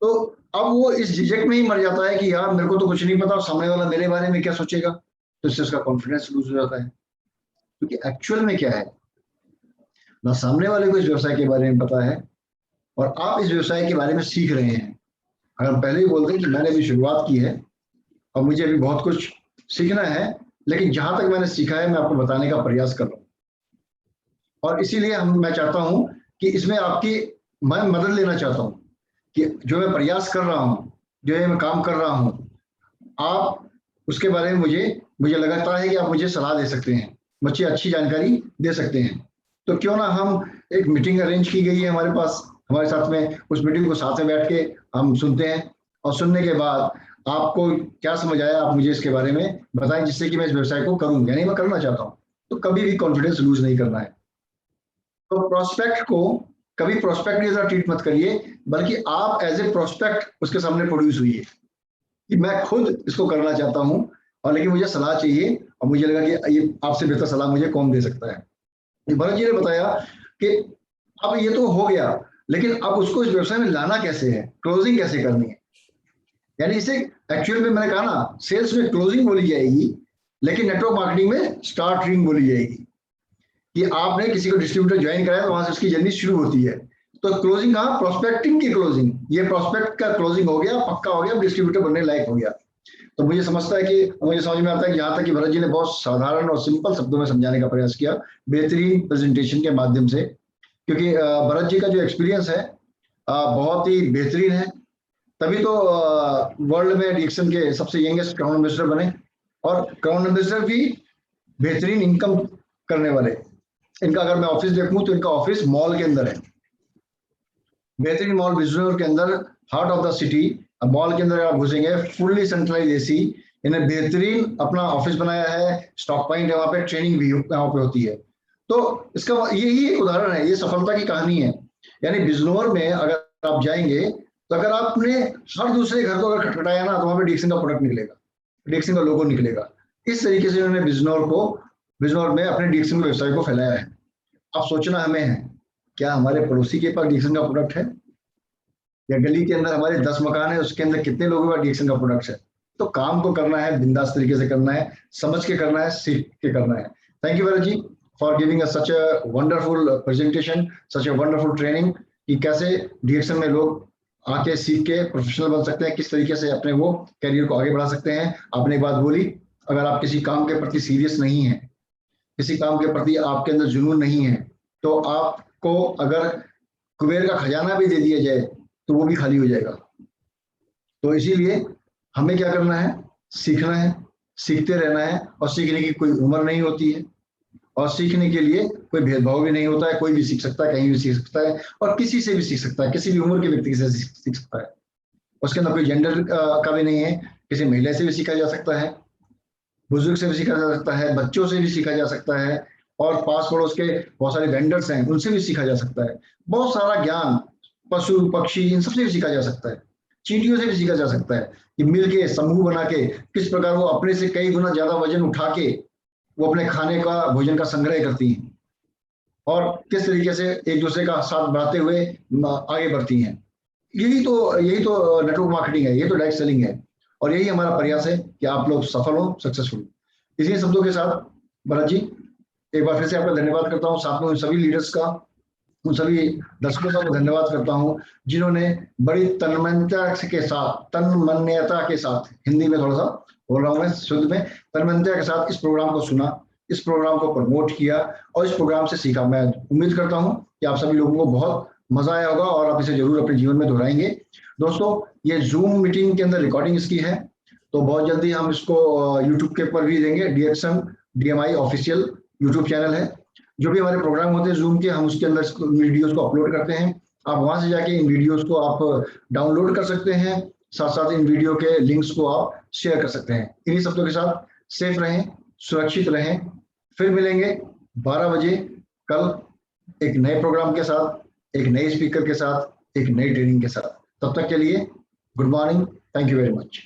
तो अब वो इस झिझक में ही मर जाता है कि यार मेरे को तो कुछ नहीं पता, सामने वाला मेरे बारे में क्या सोचेगा, तो इससे उसका कॉन्फिडेंस लूज हो जाता है। क्योंकि एक्चुअल में क्या है ना, सामने वाले को इस व्यवसाय के बारे में पता है और आप इस व्यवसाय के बारे में सीख रहे हैं। अगर हम पहले ही बोलते हैं कि मैंने अभी शुरुआत की है और मुझे अभी बहुत कुछ सीखना है, लेकिन जहां तक मैंने सीखा है मैं आपको बताने का प्रयास कर रहा हूँ, और इसीलिए मैं चाहता हूं कि इसमें आपकी मैं मदद लेना चाहता हूं कि जो मैं प्रयास कर रहा हूं, जो मैं काम कर रहा हूं, आप उसके बारे में मुझे लगता है कि आप मुझे सलाह दे सकते हैं, मुझे अच्छी जानकारी दे सकते हैं। तो क्यों ना हम एक मीटिंग अरेंज की गई है हमारे पास, हमारे साथ में उस मीटिंग को साथ में बैठ के हम सुनते हैं, और सुनने के बाद आपको क्या समझ आया आप मुझे इसके बारे में बताएं, जिससे कि मैं इस व्यवसाय को करूं, यानी मैं करना चाहता हूं। तो कभी भी कॉन्फिडेंस लूज नहीं करना है। तो प्रोस्पेक्ट को कभी प्रोस्पेक्ट की तरह ट्रीट मत करिए, बल्कि आप एज ए प्रोस्पेक्ट उसके सामने प्रोड्यूस हुई है कि मैं खुद इसको करना चाहता हूं, और लेकिन मुझे सलाह चाहिए, और मुझे लगा कि ये आपसे बेहतर सलाह मुझे कौन दे सकता है। भरत जी ने बताया कि अब ये तो हो गया, लेकिन अब उसको इस व्यवसाय में लाना कैसे है, क्लोजिंग कैसे करनी है। यानी इसे एक्चुअल में मैंने कहा ना, सेल्स में क्लोजिंग बोली जाएगी, लेकिन नेटवर्क मार्केटिंग में स्टार्टिंग बोली जाएगी, कि आपने किसी को डिस्ट्रीब्यूटर ज्वाइन कराया तो वहां से उसकी जर्नी शुरू होती है। तो क्लोजिंग कहा, प्रोस्पेक्टिंग की क्लोजिंग, ये प्रोस्पेक्ट का क्लोजिंग हो गया, पक्का हो गया, डिस्ट्रीब्यूटर बनने लायक हो गया। तो मुझे समझ में आता है कि यहाँ तक कि भरत जी ने बहुत साधारण और सिंपल शब्दों में समझाने का प्रयास किया, बेहतरीन प्रेजेंटेशन के माध्यम से, क्योंकि भरत जी का जो एक्सपीरियंस है बहुत ही बेहतरीन है। तभी तो वर्ल्ड में डीएक्सन के सबसे यंगेस्ट क्राउन एम्बेसडर बने, और क्राउन एम्बेसडर भी बेहतरीन इनकम करने वाले। इनका अगर मैं ऑफिस देखूं तो इनका ऑफिस मॉल के अंदर है, बेहतरीन मॉल बिजनौर के अंदर, heart of the city. Mall के अंदर आप घुसेंगे, फुल्ली सेंट्रलाइज एसी, इन्हें बेहतरीन अपना ऑफिस बनाया है, स्टॉक पॉइंट है वहां पे, ट्रेनिंग भी वहां पे होती है। तो इसका यही एक उदाहरण है, ये सफलता की कहानी है। यानी बिजनौर में अगर आप जाएंगे तो अगर आपने हर दूसरे घर को अगर खटखटाया ना, तो वहां पे डीएक्सन का प्रोडक्ट निकलेगा, डीएक्सन का लोगो निकलेगा। इस तरीके से उन्होंने बिजनौर में अपने डीएक्सन के व्यवसाय को फैलाया है। अब सोचना हमें है, क्या हमारे पड़ोसी के पास डीएक्सन का प्रोडक्ट है? या गली के अंदर हमारे 10 मकान है, उसके अंदर कितने लोगों का डीएक्शन का प्रोडक्ट है। तो काम को करना है, बिंदास तरीके से करना है, समझ के करना है, सीख के करना है। Thank you Bharat ji for giving us such a wonderful presentation, such a wonderful training कि कैसे डीएक्शन में लोग आके सीख के प्रोफेशनल बन सकते हैं, किस तरीके से अपने वो करियर को आगे बढ़ा सकते हैं। आपने एक बात बोली, अगर आप किसी काम के प्रति सीरियस नहीं है, किसी काम के प्रति आपके अंदर जुनून नहीं है, तो आपको अगर कुबेर का खजाना भी दे दिया जाए तो वो भी खाली हो जाएगा। तो इसीलिए हमें क्या करना है, सीखना है, सीखते रहना है, और सीखने की कोई उम्र नहीं होती है, और सीखने के लिए कोई भेदभाव भी नहीं होता है। कोई भी सीख सकता है, कहीं भी सीख सकता है, और किसी से भी सीख सकता है, किसी भी उम्र के व्यक्ति से सीख सकता है। उसके अंदर कोई जेंडर का भी नहीं है, किसी महिला से भी सीखा जा सकता है, बुजुर्ग से भी सीखा जा सकता है, बच्चों से भी सीखा जा सकता है, और पास पड़ोस के बहुत सारे वेंडर्स हैं उनसे भी सीखा जा सकता है। बहुत सारा ज्ञान पशु पक्षी इन सबसे भी सीखा जा सकता है, चींटियों से भी सीखा जा सकता है कि मिलके समूह बना के किस प्रकार वो अपने से कई गुना ज्यादा वजन उठा के वो अपने खाने का भोजन का संग्रह करती हैं, और किस तरीके से एक दूसरे का साथ बढ़ाते हुए आगे बढ़ती हैं। यही तो नेटवर्क मार्केटिंग है, ये तो डायरेक्ट सेलिंग है, और यही हमारा प्रयास है कि आप लोग सफल हो, सक्सेसफुल। इसी शब्दों के साथ भरत जी एक बार फिर से आपका धन्यवाद करता हूँ, साथ में उन सभी लीडर्स का, उन सभी दर्शकों का मैं धन्यवाद करता हूँ जिन्होंने बड़ी तन्मयता के साथ, हिंदी में थोड़ा सा बोल रहा हूँ मैं शुद्ध में, तन्मयता के साथ इस प्रोग्राम को सुना, इस प्रोग्राम को प्रमोट किया और इस प्रोग्राम से सीखा। मैं उम्मीद करता हूँ कि आप सभी लोगों को बहुत मजा आया होगा और आप इसे जरूर अपने जीवन में दोहराएंगे। दोस्तों, ये जूम मीटिंग के अंदर रिकॉर्डिंग इसकी है, तो बहुत जल्दी हम इसको यूट्यूब के ऊपर भी देंगे। डीएक्शन DMI ऑफिशियल यूट्यूब चैनल है। जो भी हमारे प्रोग्राम होते हैं जूम के, हम उसके अंदर वीडियोस को अपलोड करते हैं। आप वहां से जाके इन वीडियोस को आप डाउनलोड कर सकते हैं, साथ साथ इन वीडियो के लिंक्स को आप शेयर कर सकते हैं। इन्हीं शब्दों के साथ सेफ रहें, सुरक्षित रहें, फिर मिलेंगे 12 बजे कल एक नए प्रोग्राम के साथ, एक नए स्पीकर के साथ, एक नई ट्रेनिंग के साथ। तब तक के लिए good morning, thank you very much.